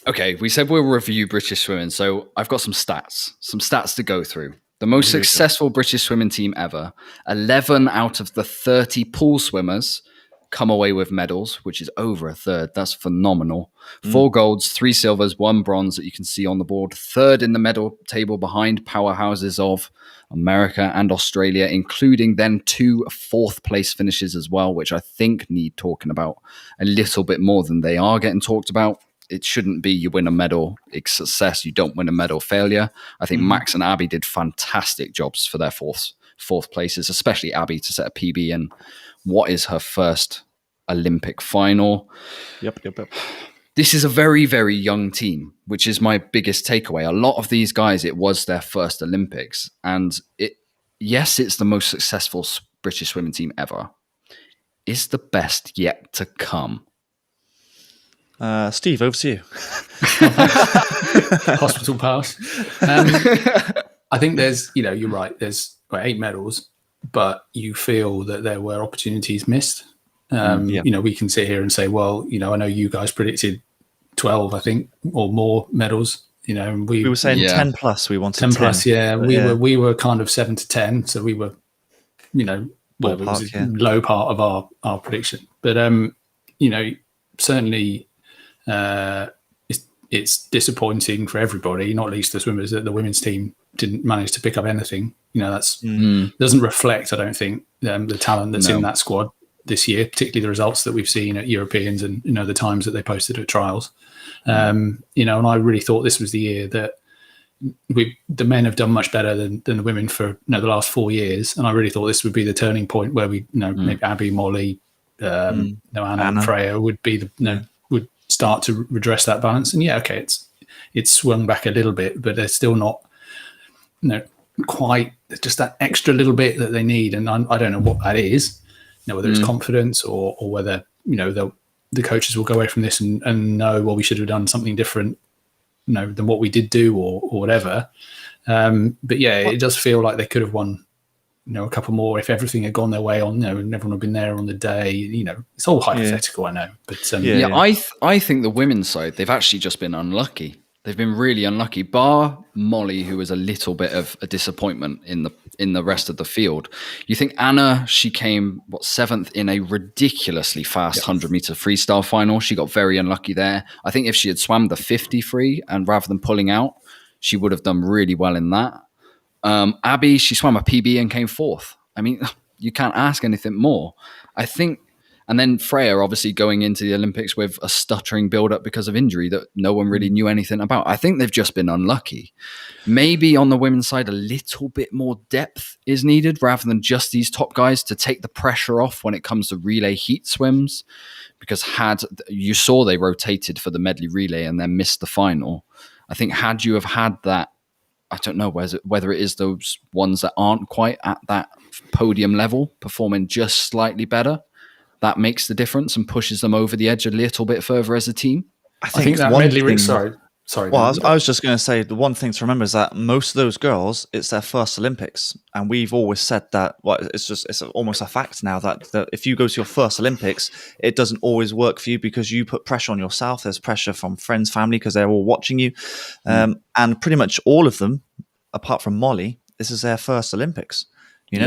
Okay, we said we'll review British swimming, so I've got some stats to go through. The most successful British swimming team ever, 11 out of the 30 pool swimmers come away with medals, which is over a third. That's phenomenal. 4 golds, 3 silvers, 1 bronze that you can see on the board. Third in the medal table behind powerhouses of America and Australia, including then 2 fourth place finishes as well, which I think need talking about a little bit more than they are getting talked about. It shouldn't be you win a medal, it's success. You don't win a medal, failure. I think Max and Abby did fantastic jobs for their fourth places, especially Abby to set a PB in what is her first Olympic final. Yep. This is a very, very young team, which is my biggest takeaway. A lot of these guys, it was their first Olympics. And it's the most successful British swimming team ever. Is the best yet to come? Steve, over to you. Hospital pass. I think you're right. There's 8 medals, but you feel that there were opportunities missed. We can sit here and say, well, I know you guys predicted 12, I think, or more medals. And we were saying 10 plus. We wanted 10 plus. Yeah, we were kind of 7 to 10, so we were, it was a low part of our prediction. But certainly. It's disappointing for everybody, not least the swimmers, that the women's team didn't manage to pick up anything. That's doesn't reflect, I don't think, the talent that's in that squad this year, particularly the results that we've seen at Europeans and the times that they posted at trials. And I really thought this was the year that the men have done much better than the women for the last 4 years, and I really thought this would be the turning point where we maybe Abby, Molly, Anna and Freya would be would start to redress that balance. And it's swung back a little bit, but they're still not quite just that extra little bit that they need. And I don't know what that is, whether it's confidence or whether the coaches will go away from this and know, well, we should have done something different than what we did do or whatever. But it does feel like they could have won a couple more if everything had gone their way and everyone had been there on the day. It's all hypothetical, I know. But I think the women's side, they've actually just been unlucky. They've been really unlucky, bar Molly, who was a little bit of a disappointment in the rest of the field. You think Anna, she came 7th in a ridiculously fast 100-meter freestyle final. She got very unlucky there. I think if she had swam the 50 free and rather than pulling out, she would have done really well in that. Abby, she swam a PB and came 4th. I mean, you can't ask anything more. I think, and then Freya obviously going into the Olympics with a stuttering build-up because of injury that no one really knew anything about. I think they've just been unlucky. Maybe on the women's side, a little bit more depth is needed rather than just these top guys to take the pressure off when it comes to relay heat swims. Because you saw they rotated for the medley relay and then missed the final. I think had you have had that I don't know whether it is those ones that aren't quite at that podium level performing just slightly better that makes the difference and pushes them over the edge a little bit further as a team. I think that Medley. Sorry. Well, I was just going to say the one thing to remember is that most of those girls, it's their first Olympics, and we've always said that. Well, it's almost a fact now that if you go to your first Olympics, it doesn't always work for you because you put pressure on yourself. There's pressure from friends, family because they're all watching you, and pretty much all of them, apart from Molly, this is their first Olympics.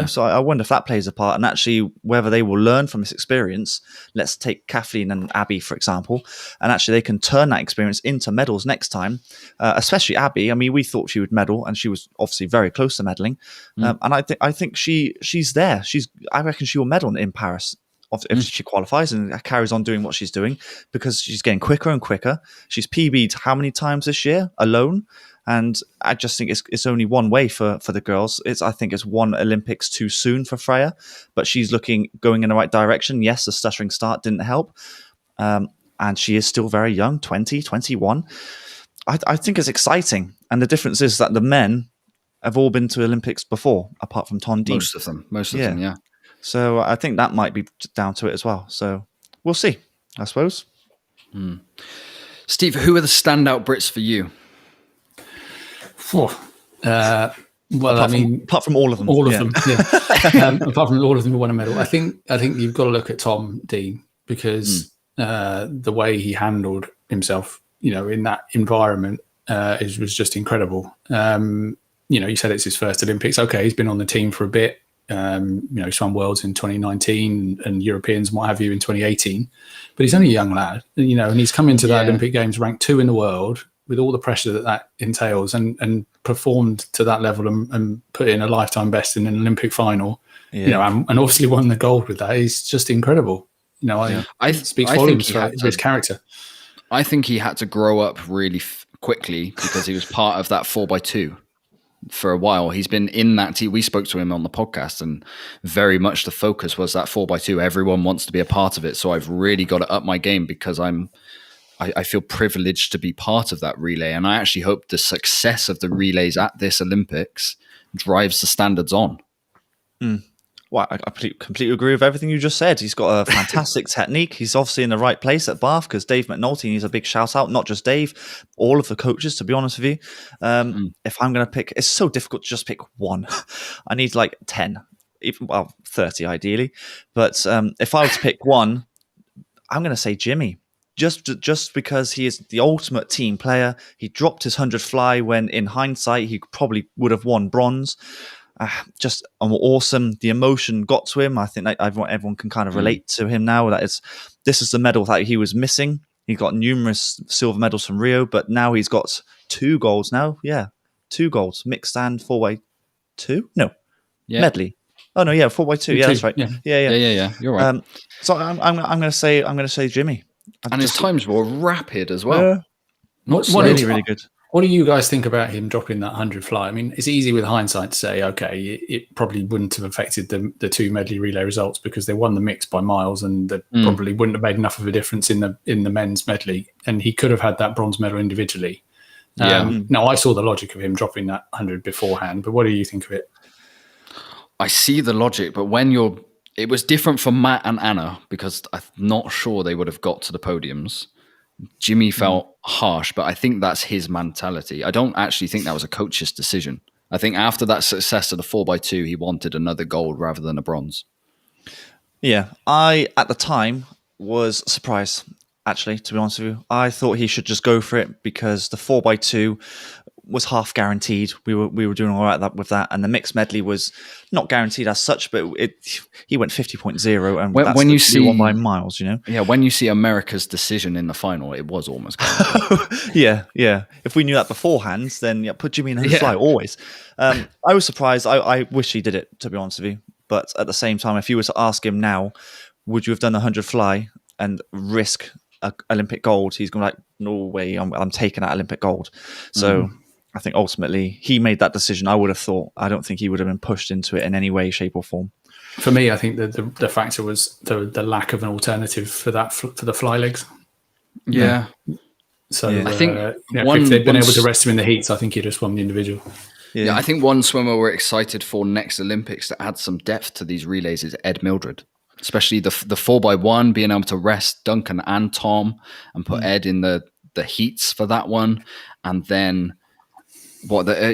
So I wonder if that plays a part, and actually whether they will learn from this experience. Let's take Kathleen and Abby, for example, and actually they can turn that experience into medals next time, especially Abby. I mean, we thought she would medal, and she was obviously very close to medaling. And I think she's there. I reckon she will medal in Paris if she qualifies and carries on doing what she's doing, because she's getting quicker and quicker. She's PB'd how many times this year alone? And I just think it's only one way for the girls. I think it's one Olympics too soon for Freya, but she's going in the right direction. Yes, the stuttering start didn't help. And she is still very young, 20, 21. I think it's exciting. And the difference is that the men have all been to Olympics before, apart from Tom Dean. Most of them, yeah. So I think that might be down to it as well. So we'll see, I suppose. Steve, who are the standout Brits for you? Apart from all of them, apart from all of them who won a medal, I think you've got to look at Tom Dean because the way he handled himself, in that environment, was just incredible. You said it's his first Olympics. Okay, he's been on the team for a bit. He swam Worlds in 2019 and Europeans and what have you in 2018, but he's only a young lad, and he's come into the Olympic Games ranked 2 in the world, with all the pressure that entails, and performed to that level and put in a lifetime best in an Olympic final, and obviously won the gold with that. He's just incredible. I speaks volumes for his character. I think he had to grow up really quickly because he was part of that 4x2 for a while. He's been in that team. We spoke to him on the podcast, and very much the focus was that 4x2. Everyone wants to be a part of it. So I've really got to up my game because I feel privileged to be part of that relay, and I actually hope the success of the relays at this Olympics drives the standards on. Well, I completely agree with everything you just said. He's got a fantastic technique. He's obviously in the right place at Bath because Dave McNulty needs a big shout out. Not just Dave, all of the coaches, to be honest with you. If I'm going to pick, it's so difficult to just pick one. I need like 10, 30 ideally. But if I were to pick one, I'm going to say Jimmy. Just because he is the ultimate team player. He dropped his 100 fly when, in hindsight, he probably would have won bronze. Just awesome. The emotion got to him. I think that everyone can kind of relate to him now. This is the medal that he was missing. He got numerous silver medals from Rio, but now he's got 2 golds now. Yeah, 2 golds. Mixed and 4x2? No. Yeah. Medley. Oh no, yeah, 4x2. Yeah, that's right. Yeah. You're right. So I'm going to say Jimmy. And his times were rapid as well. Really good. What do you guys think about him dropping that 100 fly? I mean, it's easy with hindsight to say, okay, it probably wouldn't have affected the 2 medley relay results because they won the mix by miles, and that probably wouldn't have made enough of a difference in the men's medley. And he could have had that bronze medal individually. Now, I saw the logic of him dropping that 100 beforehand, but what do you think of it? I see the logic, but it was different for Matt and Anna because I'm not sure they would have got to the podiums. Jimmy felt harsh, but I think that's his mentality. I don't actually think that was a coach's decision. I think after that success of the 4x2, he wanted another gold rather than a bronze. Yeah, I, at the time, was surprised, actually, to be honest with you. I thought he should just go for it because the 4x2 was half guaranteed. We were doing all right with that, and the mixed medley was not guaranteed as such, but he went 50.0, and when you see won by miles, Yeah, when you see America's decision in the final, it was almost guaranteed. yeah. If we knew that beforehand, then put Jimmy in the fly always. I was surprised. I wish he did it, to be honest with you. But at the same time, if you were to ask him now, would you have done the 100 fly and risk Olympic gold? He's going to be like, no way, I'm taking that Olympic gold. So. I think ultimately he made that decision. I would have thought. I don't think he would have been pushed into it in any way, shape, or form. For me, I think the factor was the lack of an alternative for the fly legs. Yeah. So I think if they'd been able to rest him in the heats, I think he'd have swum the individual. Yeah, I think one swimmer we're excited for next Olympics to add some depth to these relays is Ed Mildred, especially the 4x1, being able to rest Duncan and Tom and put Ed in the heats for that one. And then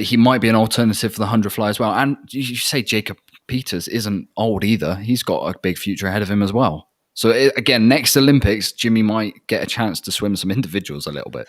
he might be an alternative for the 100 fly as well. And you say Jacob Peters isn't old either. He's got a big future ahead of him as well. So again, next Olympics, Jimmy might get a chance to swim some individuals a little bit.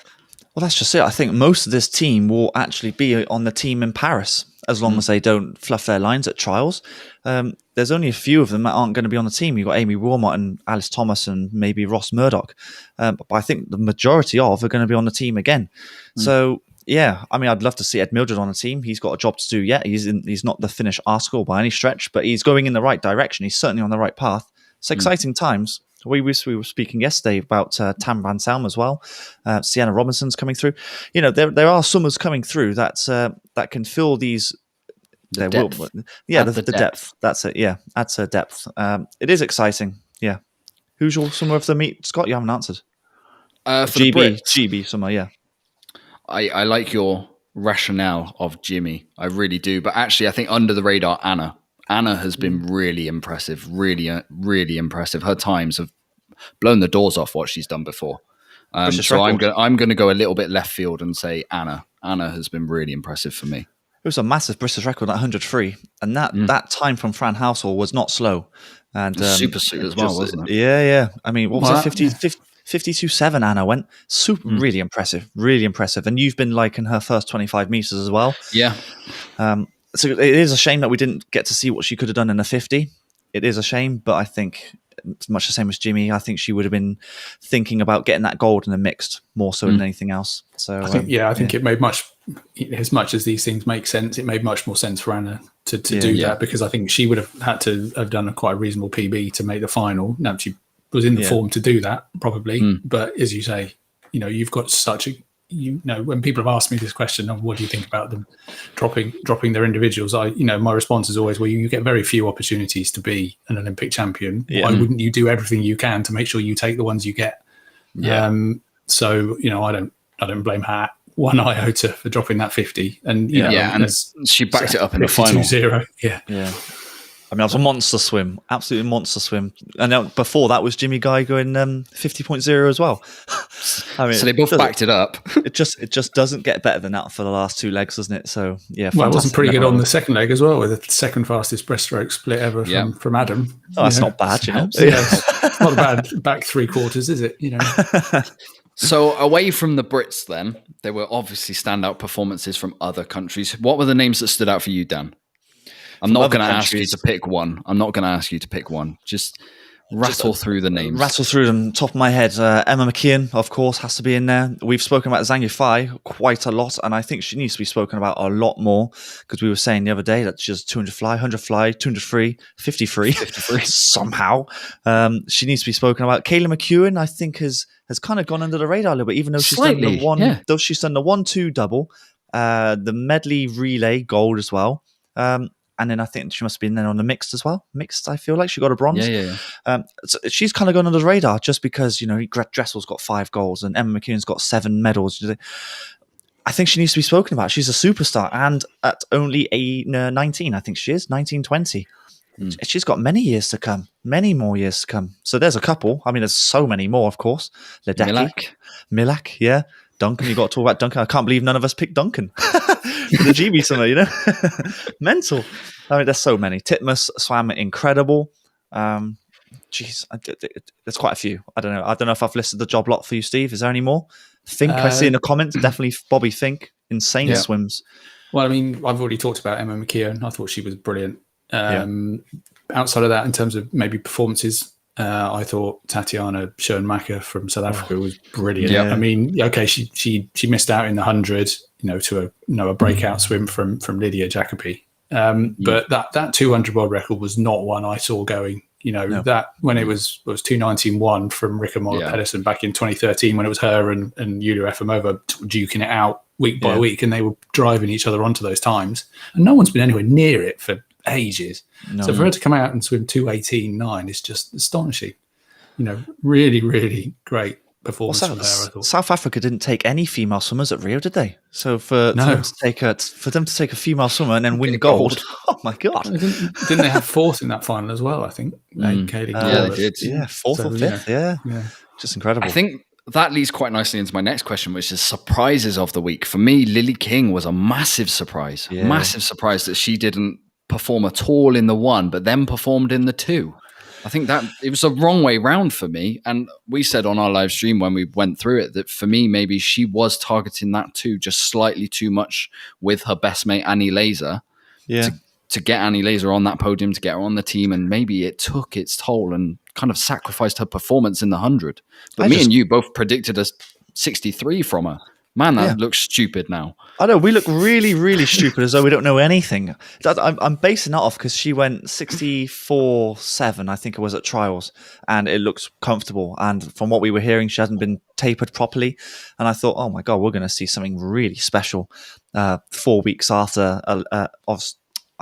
Well, that's just it. I think most of this team will actually be on the team in Paris as long as they don't fluff their lines at trials. There's only a few of them that aren't going to be on the team. You've got Amy Wilmot and Alice Thomas and maybe Ross Murdoch. But I think the majority are going to be on the team again. So, yeah, I mean, I'd love to see Ed Mildred on the team. He's got a job to do yet. He's not the finished article by any stretch, but he's going in the right direction. He's certainly on the right path. It's exciting times. We were speaking yesterday about Tam Van Salm as well. Sienna Robinson's coming through. You know, there are swimmers coming through that can fill these. The depth. The depth. That's it. Yeah, that's a depth. It is exciting. Yeah. Who's your swimmer of the meet, Scott? You haven't answered. For the Brits, GB swimmer. Yeah. I like your rationale of Jimmy. I really do. But actually, I think under the radar, Anna. Anna has been really impressive, really impressive. Her times have blown the doors off what she's done before. So I'm going to go a little bit left field and say Anna. Anna has been really impressive for me. It was a massive British record at 100 free, and that time from Fran Housel was not slow. And super suit as well, wasn't it? Yeah. I mean, what was it? 52.7 Anna went. Super, really impressive. And you've been liking her first 25 meters as well. Yeah. So it is a shame that we didn't get to see what she could have done in a 50. It is a shame, but I think it's much the same as Jimmy. I think she would have been thinking about getting that gold in the mixed more so than anything else. So I think it made as much as these things make sense, it made much more sense for Anna to do that, because I think she would have had to have done a quite reasonable PB to make the final. Now she was in the form to do that probably, but as you say, you know, you've got such a, you know, when people have asked me this question of what do you think about them dropping their individuals, my response is always, well, you get very few opportunities to be an Olympic champion. Why wouldn't you do everything you can to make sure you take the ones you get? So, you know, I don't blame her one iota for dropping that 50. And and she backed it up in the final. 0. I mean, that was a monster swim, absolutely monster swim. And before that was Jimmy Guy going 50.0 as well. I mean, so they both backed it up. It just doesn't get better than that for the last two legs, doesn't it? So yeah, well, it wasn't pretty good on the second leg as well, with the second fastest breaststroke split ever from Adam. Oh, that's not bad, you know. It's not a bad back 3/4, is it? You know. So away from the Brits, then there were obviously standout performances from other countries. What were the names that stood out for you, Dan? I'm not going to ask you to pick one. Just rattle through the names. Rattle through them. Top of my head, Emma McKeon, of course, has to be in there. We've spoken about Zhang Yufei quite a lot, and I think she needs to be spoken about a lot more, because we were saying the other day that she's 200 fly, 100 fly, 200 free, 50 free somehow. She needs to be spoken about. Caeleb McEwen, I think, has kind of gone under the radar a little bit, even though she's done the 1-2 double, the medley relay gold as well. And then I think she must have been then on the mixed as well. Mixed, I feel like she got a bronze. So she's kind of gone under the radar just because, you know, Dressel's got 5 goals and Emma McKeon's got 7 medals. I think she needs to be spoken about. She's a superstar, and at only 19, I think she is 19, 20. She's got many years to come, many more years to come. So there's a couple. I mean, there's so many more, of course. Ledecky, Milak, yeah. Duncan, you got to talk about Duncan. I can't believe none of us picked Duncan for the GB summer, you know? Mental. I mean, there's so many. Titmus swam incredible. There's quite a few. I don't know if I've listed the job lot for you, Steve. Is there any more? Fink, I see in the comments. Definitely Bobby Fink. Insane swims. Well, I mean, I've already talked about Emma McKeon. I thought she was brilliant. Outside of that, in terms of maybe performances, I thought Tatiana Schoenmaker from South Africa was brilliant. I mean, okay, she missed out in the 100, to a breakout swim from Lydia Jacobi. But that 200 world record was not one I saw going. That when it was 2:19.1 from Rika Moller Pedersen back in 2013, when it was her and Yulia Efimova duking it out week by week, and they were driving each other onto those times, and no one's been anywhere near it for ages. So for her to come out and swim 2:18.9 is just astonishing. Really, really great performance from her, I thought. South Africa didn't take any female swimmers at Rio, did they? So for them to take a female swimmer and then win gold, oh my god! Didn't they have fourth in that final as well? I think. Caeleb, yeah, they did. Yeah, fourth or fifth. Yeah, just incredible. I think that leads quite nicely into my next question, which is surprises of the week. For me, Lily King was a massive surprise. Yeah. Massive surprise that she didn't perform at all in the 1, but then performed in the 2. I think that it was a wrong way round for me. And we said on our live stream when we went through it that for me, maybe she was targeting that too, just slightly too much with her best mate, Annie Laser, to get Annie Laser on that podium, to get her on the team. And maybe it took its toll and kind of sacrificed her performance in the 100. But and you both predicted a 63 from her. Man, that looks stupid now. I know, we look really, really stupid as though we don't know anything. I'm basing that off because she went 64.7, I think it was at trials, and it looks comfortable. And from what we were hearing, she hasn't been tapered properly. And I thought, oh my God, we're going to see something really special 4 weeks after, I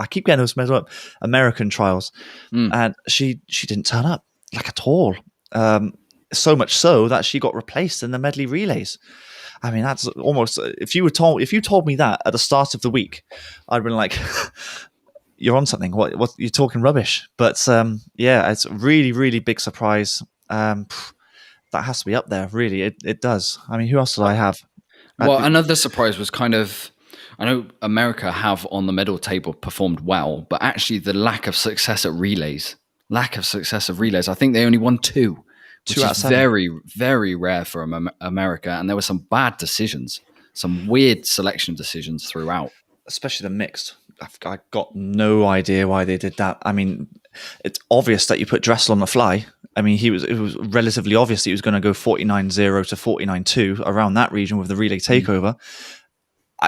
keep getting those messed up, American trials. And she didn't turn up, like at all. So much so that she got replaced in the medley relays. I mean, that's almost, if you told me that at the start of the week, I'd have been like, you're on something. What you're talking rubbish. But it's a really, really big surprise. That has to be up there, really. It does. I mean, who else did I have? Well, another surprise was kind of, I know America have on the medal table performed well, but actually the lack of success at relays. I think they only won 2. Which is very, very rare for America. And there were some bad decisions, some weird selection decisions throughout. Especially the mixed. I got no idea why they did that. I mean, it's obvious that you put Dressel on the fly. I mean, it was relatively obvious he was going to go 49.0 to 49.2 around that region with the relay takeover.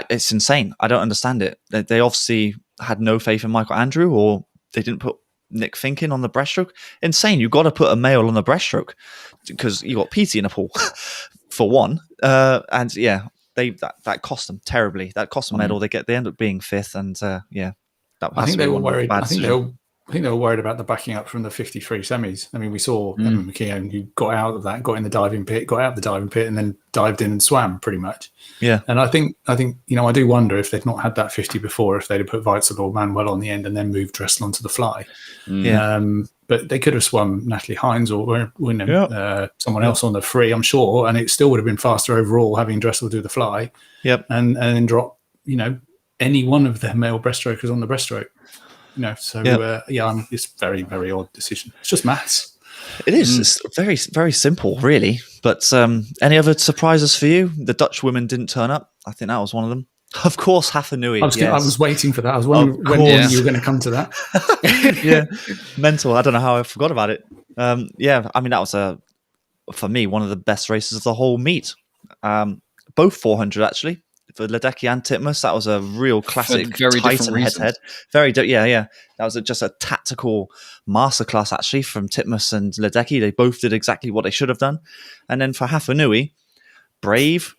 It's insane. I don't understand it. They obviously had no faith in Michael Andrew, or they didn't put Nick Finkin on the breaststroke. Insane. You've got to put a male on the breaststroke because you got PT in a pool for one. And yeah, that cost them terribly. That cost them medal. They end up being 5th, and I think they were worried. I think they were worried about the backing up from the 53 semis. I mean, we saw Emma McKeown, who got out of that, got in the diving pit, got out of the diving pit, and then dived in and swam pretty much. Yeah. And I think I do wonder if they'd not had that 50 before, if they'd have put Weitzel or Manuel on the end and then moved Dressel onto the fly. But they could have swum Natalie Hines or someone else on the free, I'm sure, and it still would have been faster overall having Dressel do the fly. Yep. And then drop, any one of the male breaststrokers on the breaststroke. It's a very, very odd decision. It's just maths. It is. It's very, very simple, really. But any other surprises for you? The Dutch women didn't turn up. I think that was one of them. Of course, Hafanui. I was waiting for that. I was wondering when you were going to come to that. Mental. I don't know how I forgot about it. I mean, that was for me one of the best races of the whole meet. Both 400 actually. For Ledecky and Titmus, that was a real classic Titan head-to-head. That was just a tactical masterclass actually from Titmus and Ledecky. They both did exactly what they should have done. And then for Hafanui, brave,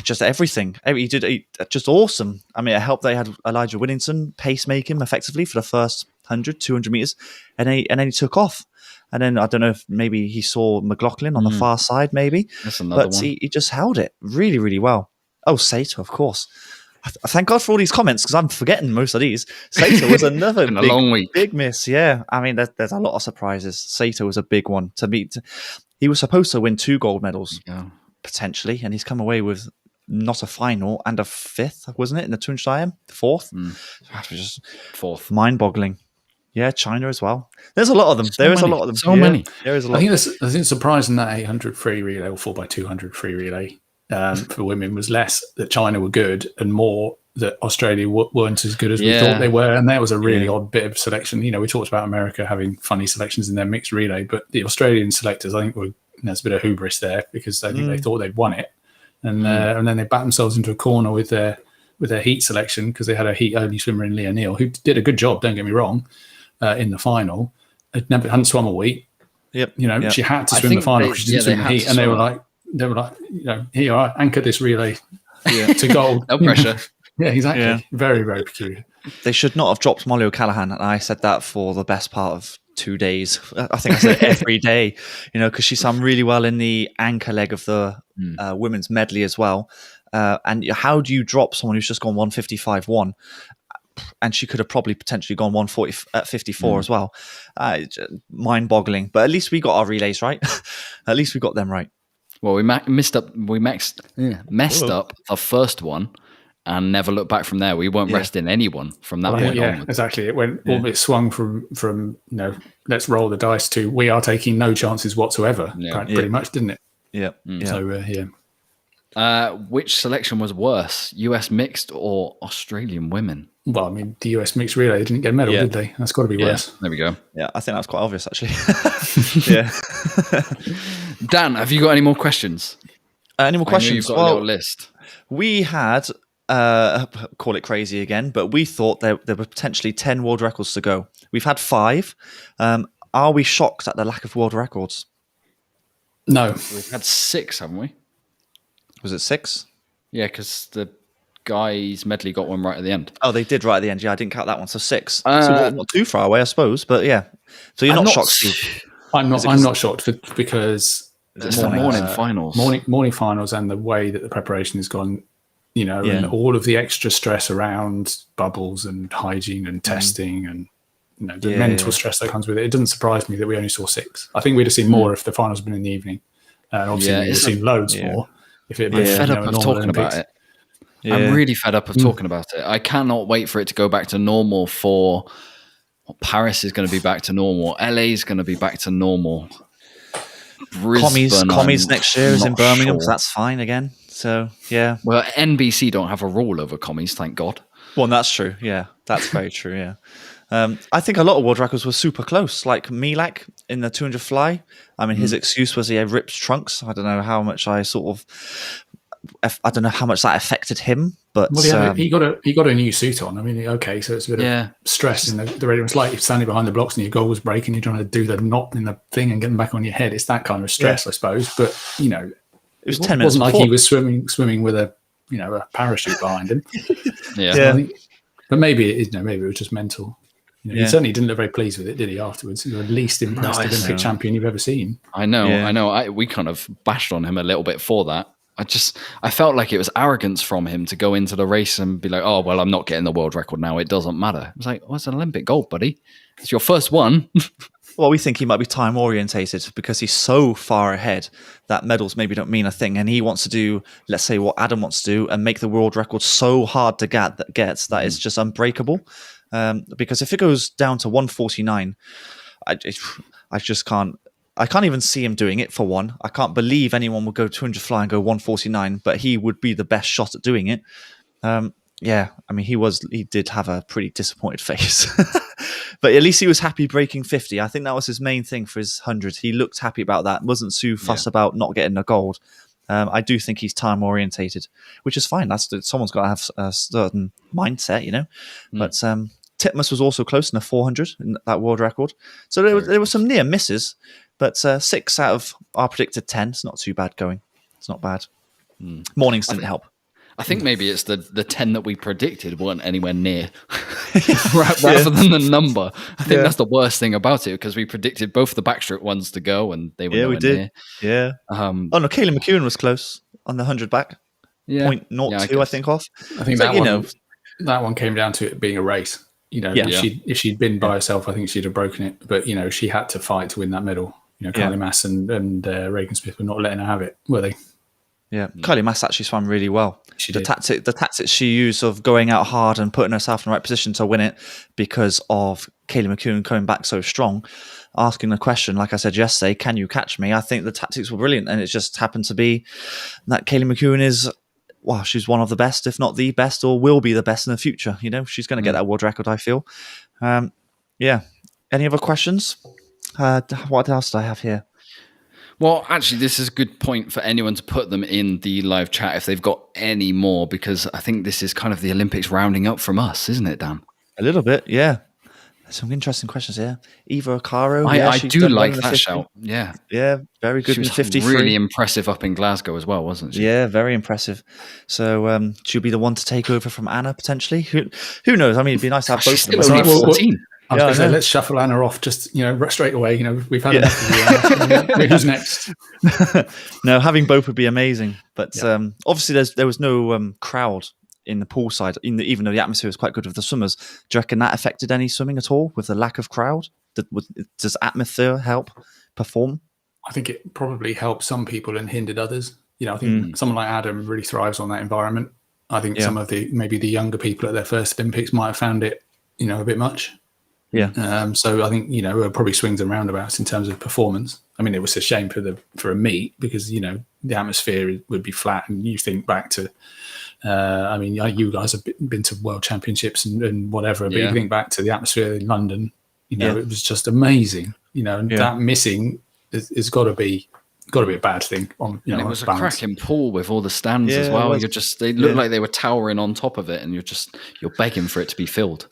just everything. He did just awesome. I mean, it helped they had Elijah Whittington pace-make him effectively for the first 100, 200 meters, and then he took off. And then I don't know if maybe he saw McLaughlin on the far side, maybe. That's another one. He just held it really, really well. Oh, Sato, of course. Thank God for all these comments because I'm forgetting most of these. Sato was another a long week. Big miss. Yeah, I mean, there's a lot of surprises. Sato was a big one to meet. He was supposed to win 2 gold medals potentially, and he's come away with not a final and a 5th, wasn't it, in the 200 IM? 4th? Just 4th. Mind-boggling. Yeah, China as well. There's a lot of them. There is a lot of them. So many. There is a lot. I think surprising that 800 free relay or 4x200 free relay for women was less that China were good and more that Australia weren't as good as we thought they were. And that was a really odd bit of selection. We talked about America having funny selections in their mixed relay, but the Australian selectors, I think, there's a bit of hubris there because I think they thought they'd won it. And then they backed themselves into a corner with their heat selection because they had a heat only swimmer in Leah Neal, who did a good job, don't get me wrong, in the final. Hadn't swum a week. Yep. She had to swim the final because she didn't swim the heat. And they were like, here, I anchor this relay to gold. No pressure. Yeah, exactly. Yeah. Very, very peculiar. They should not have dropped Molly O'Callaghan. And I said that for the best part of 2 days. I think I said every day, because she swam really well in the anchor leg of the women's medley as well. And how do you drop someone who's just gone 155.1? And she could have probably potentially gone 140 at 54 as well. Mind-boggling. But at least we got our relays right. At least we got them right. Well, we messed up the first one and never looked back from there. We weren't resting anyone from that point onwards. Exactly. It went it swung from let's roll the dice to we are taking no chances whatsoever. Pretty much, didn't it? Yeah. So which selection was worse, US mixed or Australian women? Well, I mean, the US mixed relay didn't get a medal, did they? That's got to be worse. There we go. Yeah, I think that's quite obvious, actually. Yeah. Dan, have you got any more questions? Any more questions? You've got a little list. We had, call it crazy again, but we thought there were potentially 10 world records to go. We've had 5. Are we shocked at the lack of world records? No. We've had 6, haven't we? Was it 6? Yeah, because the guys medley got one right at the end. Oh, they did right at the end. Yeah, I didn't count that one. So 6. So not too far away, I suppose. But yeah. So you're not shocked, Steve? I'm not shocked because it's the morning finals. Morning finals and the way that the preparation has gone, and all of the extra stress around bubbles and hygiene and testing and the mental stress that comes with it. It doesn't surprise me that we only saw 6. I think we'd have seen more if the finals had been in the evening. Obviously, we'd have seen loads more if it had been fed up of talking about it. Yeah. I'm really fed up of talking about it. I cannot wait for it to go back to normal Paris is going to be back to normal. LA is going to be back to normal. Commies next year is in Birmingham, so that's fine again. So, yeah. Well, NBC don't have a rule over commies, thank God. Well, that's true. Yeah, that's very true. Yeah. I think a lot of world records were super close, like Milak in the 200 fly. I mean, his excuse was he had ripped trunks. I don't know how much I don't know how much that affected him, but he got a new suit on. I mean, okay, so it's a bit of stress in the radio. It's like you're standing behind the blocks and your goal was breaking. You're trying to do the knot in the thing and get them back on your head. It's that kind of stress, I suppose. But it was 10 minutes. It wasn't like he was swimming with a parachute behind him. But maybe it was just mental. He certainly didn't look very pleased with it, did he? Afterwards, he was the least impressed Olympic champion you've ever seen. I know. We kind of bashed on him a little bit for that. I felt like it was arrogance from him to go into the race and be like, oh, well, I'm not getting the world record now. It doesn't matter. It's like, well, it's an Olympic gold, buddy. It's your first one. Well, we think he might be time orientated because he's so far ahead that medals maybe don't mean a thing. And he wants to do, let's say, what Adam wants to do and make the world record so hard to get that it's just unbreakable. Because if it goes down to 149, I just can't. I can't even see him doing it, for one. I can't believe anyone would go 200 fly and go 149, but he would be the best shot at doing it. I mean, he did have a pretty disappointed face. But at least he was happy breaking 50. I think that was his main thing for his 100. He looked happy about that. Wasn't too fussed about not getting a gold. I do think he's time orientated, which is fine. Someone's got to have a certain mindset, But Titmus was also close in the 400 in that world record. So there were some near misses. But 6 out of our predicted 10, it's not too bad going. It's not bad. Mornings didn't help. I think maybe it's the 10 that we predicted weren't anywhere near, rather than the number. I think that's the worst thing about it, because we predicted both the backstroke ones to go, and they were nowhere near. Yeah. Caeleb McEwen was close on the 100 back. Yeah. 0.02, I think, off. I think that one came down to it being a race. If she'd been by herself, I think she'd have broken it. But, she had to fight to win that medal. Kylie Mass and Regan Smith were not letting her have it, were they? Yeah, Kylie Mass actually swam really well. The tactics she used of going out hard and putting herself in the right position to win it because of Caeleb McEwen coming back so strong, asking the question, like I said yesterday, can you catch me? I think the tactics were brilliant, and it just happened to be that Caeleb McEwen is, she's one of the best, if not the best, or will be the best in the future. She's going to get that world record, I feel. Any other questions? What else do I have here? Well, actually, this is a good point for anyone to put them in the live chat if they've got any more, because I think this is kind of the Olympics rounding up from us, isn't it, Dan? A little bit, yeah. There's some interesting questions here. Eva Ocaro. I do like that shout. Yeah. Yeah, very good. She was 53. Really impressive up in Glasgow as well, wasn't she? Yeah, very impressive. So she'll be the one to take over from Anna, potentially. Who knows? I mean, it'd be nice to have both of them. She's still only 14. I was going to say, let's shuffle Anna off just, straight away. We've had enough of you, Anna. Who's next? No, having both would be amazing. But obviously there was no crowd in the pool side, even though the atmosphere was quite good with the swimmers. Do you reckon that affected any swimming at all with the lack of crowd? Does atmosphere help perform? I think it probably helped some people and hindered others. I think someone like Adam really thrives on that environment. I think some of maybe the younger people at their first Olympics might have found it, a bit much. Yeah. So I think, it probably swings and roundabouts in terms of performance. I mean, it was a shame for a meet because, the atmosphere would be flat. And you think back to, you guys have been to world championships and whatever, but you think back to the atmosphere in London, it was just amazing, and that missing is got to be a bad thing. It was a cracking pool with all the stands as well. They looked like they were towering on top of it, and you're begging for it to be filled.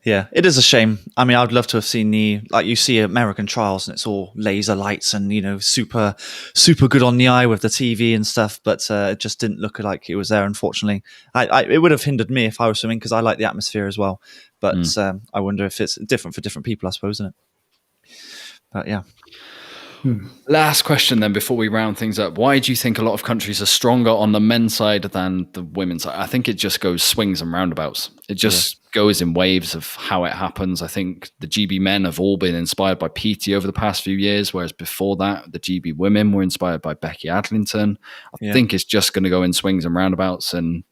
Yeah, it is a shame. I mean, I'd love to have seen you see American trials, and it's all laser lights and super good on the eye with the TV and stuff. But it just didn't look like it was there. Unfortunately, it would have hindered me if I was swimming because I like the atmosphere as well. But I wonder if it's different for different people, I suppose, isn't it? But yeah. Last question then before we round things up. Why do you think a lot of countries are stronger on the men's side than the women's side? I think it just goes swings and roundabouts. It just goes in waves of how it happens. I think the GB men have all been inspired by PT over the past few years, whereas before that, the GB women were inspired by Becky Adlington. I think it's just going to go in swings and roundabouts, and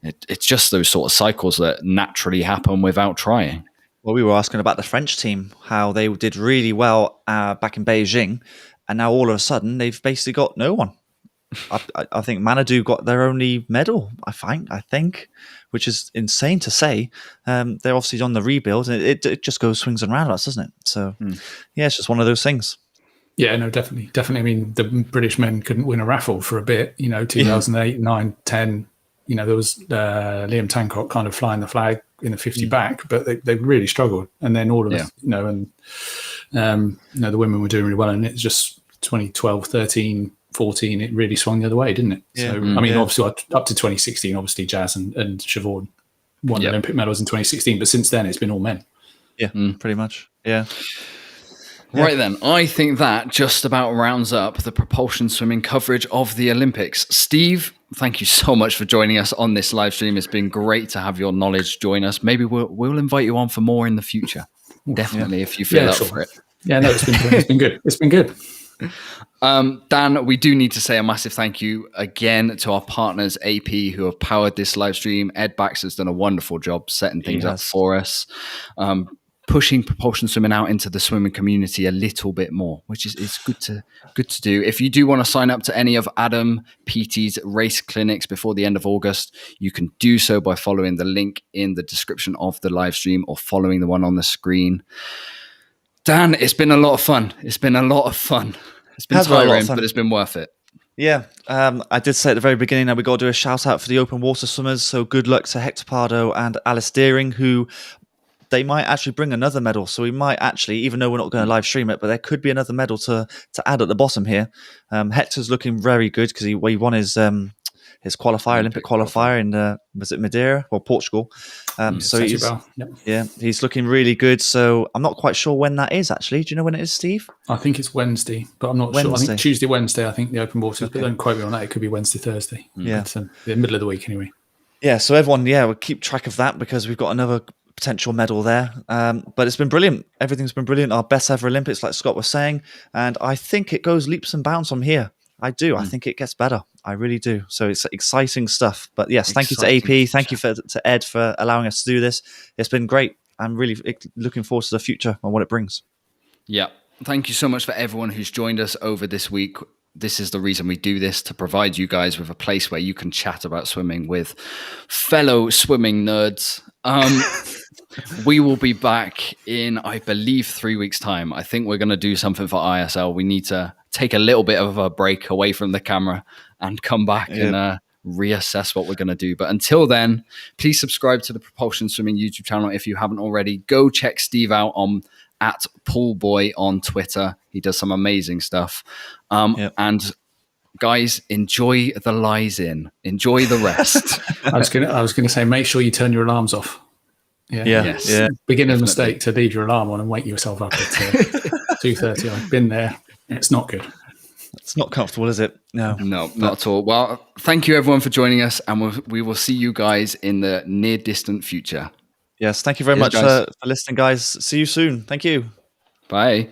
it's just those sort of cycles that naturally happen without trying. Well, we were asking about the French team, how they did really well back in Beijing, and now all of a sudden they've basically got no one. I think Manadou got their only medal, I think, which is insane to say. They're obviously on the rebuild, and it just goes swings and roundabouts, doesn't it? So, it's just one of those things. Yeah, no, definitely. I mean, the British men couldn't win a raffle for a bit, 2008, 9, 10. There was Liam Tancock kind of flying the flag in the 50 back, but they really struggled. And then all of us, the women were doing really well. And it's just 2012, 13, 14, it really swung the other way, didn't it? Yeah. So, obviously up to 2016, obviously Jazz and Siobhan won Olympic medals in 2016. But since then, it's been all men. Yeah, pretty much. Yeah. Right then, I think that just about rounds up the propulsion swimming coverage of the Olympics. Steve, thank you so much for joining us on this live stream. It's been great to have your knowledge join us. Maybe we'll invite you on for more in the future. Definitely, if you feel up for it. Yeah, no, it's been good. It's been good. Dan, we do need to say a massive thank you again to our partners, AP, who have powered this live stream. Ed Baxter's done a wonderful job setting things up for us. Pushing propulsion swimming out into the swimming community a little bit more, which is good to do. If you do want to sign up to any of Adam PT's race clinics before the end of August, you can do so by following the link in the description of the live stream or following the one on the screen. Dan, it's been a lot of fun. It's been tiring, but it's been worth it. Yeah, I did say at the very beginning that we got to do a shout out for the open water swimmers. So good luck to Hector Pardo and Alice Deering, who they might actually bring another medal. So we might actually, even though we're not going to live stream it, but there could be another medal to add at the bottom here. Hector's looking very good because he won his qualifier, Olympic qualifier in was it Madeira or Portugal? So he's looking really good. So I'm not quite sure when that is actually. Do you know when it is, Steve? I think it's Wednesday, but I'm not sure. I think Tuesday, Wednesday. I think the open waters, but don't quote me on that. It could be Wednesday, Thursday. Yeah, it's the middle of the week anyway. Yeah, so everyone, we'll keep track of that because we've got another potential medal there. But it's been brilliant. Everything's been brilliant. Our best ever Olympics, like Scott was saying. And I think it goes leaps and bounds from here. I do. I think it gets better. I really do. So it's exciting stuff. But yes, thank you to AP. Thank you to Ed for allowing us to do this. It's been great. I'm really looking forward to the future and what it brings. Yeah. Thank you so much for everyone who's joined us over this week. This is the reason we do this, to provide you guys with a place where you can chat about swimming with fellow swimming nerds. We will be back in, I believe, 3 weeks' time. I think we're going to do something for ISL. We need to take a little bit of a break away from the camera and come back and reassess what we're going to do. But until then, please subscribe to the Propulsion Swimming YouTube channel if you haven't already. Go check Steve out on at Pullbuoy on Twitter. He does some amazing stuff. And guys, enjoy the lies in. Enjoy the rest. I was gonna say, make sure you turn your alarms off. Yeah. Yes. Yeah. Beginner's mistake to leave your alarm on and wake yourself up at 2:30. I've been there. It's not good. It's not comfortable, is it? No. No, not at all. Well, thank you everyone for joining us, and we will see you guys in the near distant future. Yes, thank you very much for listening, guys. See you soon. Thank you. Bye.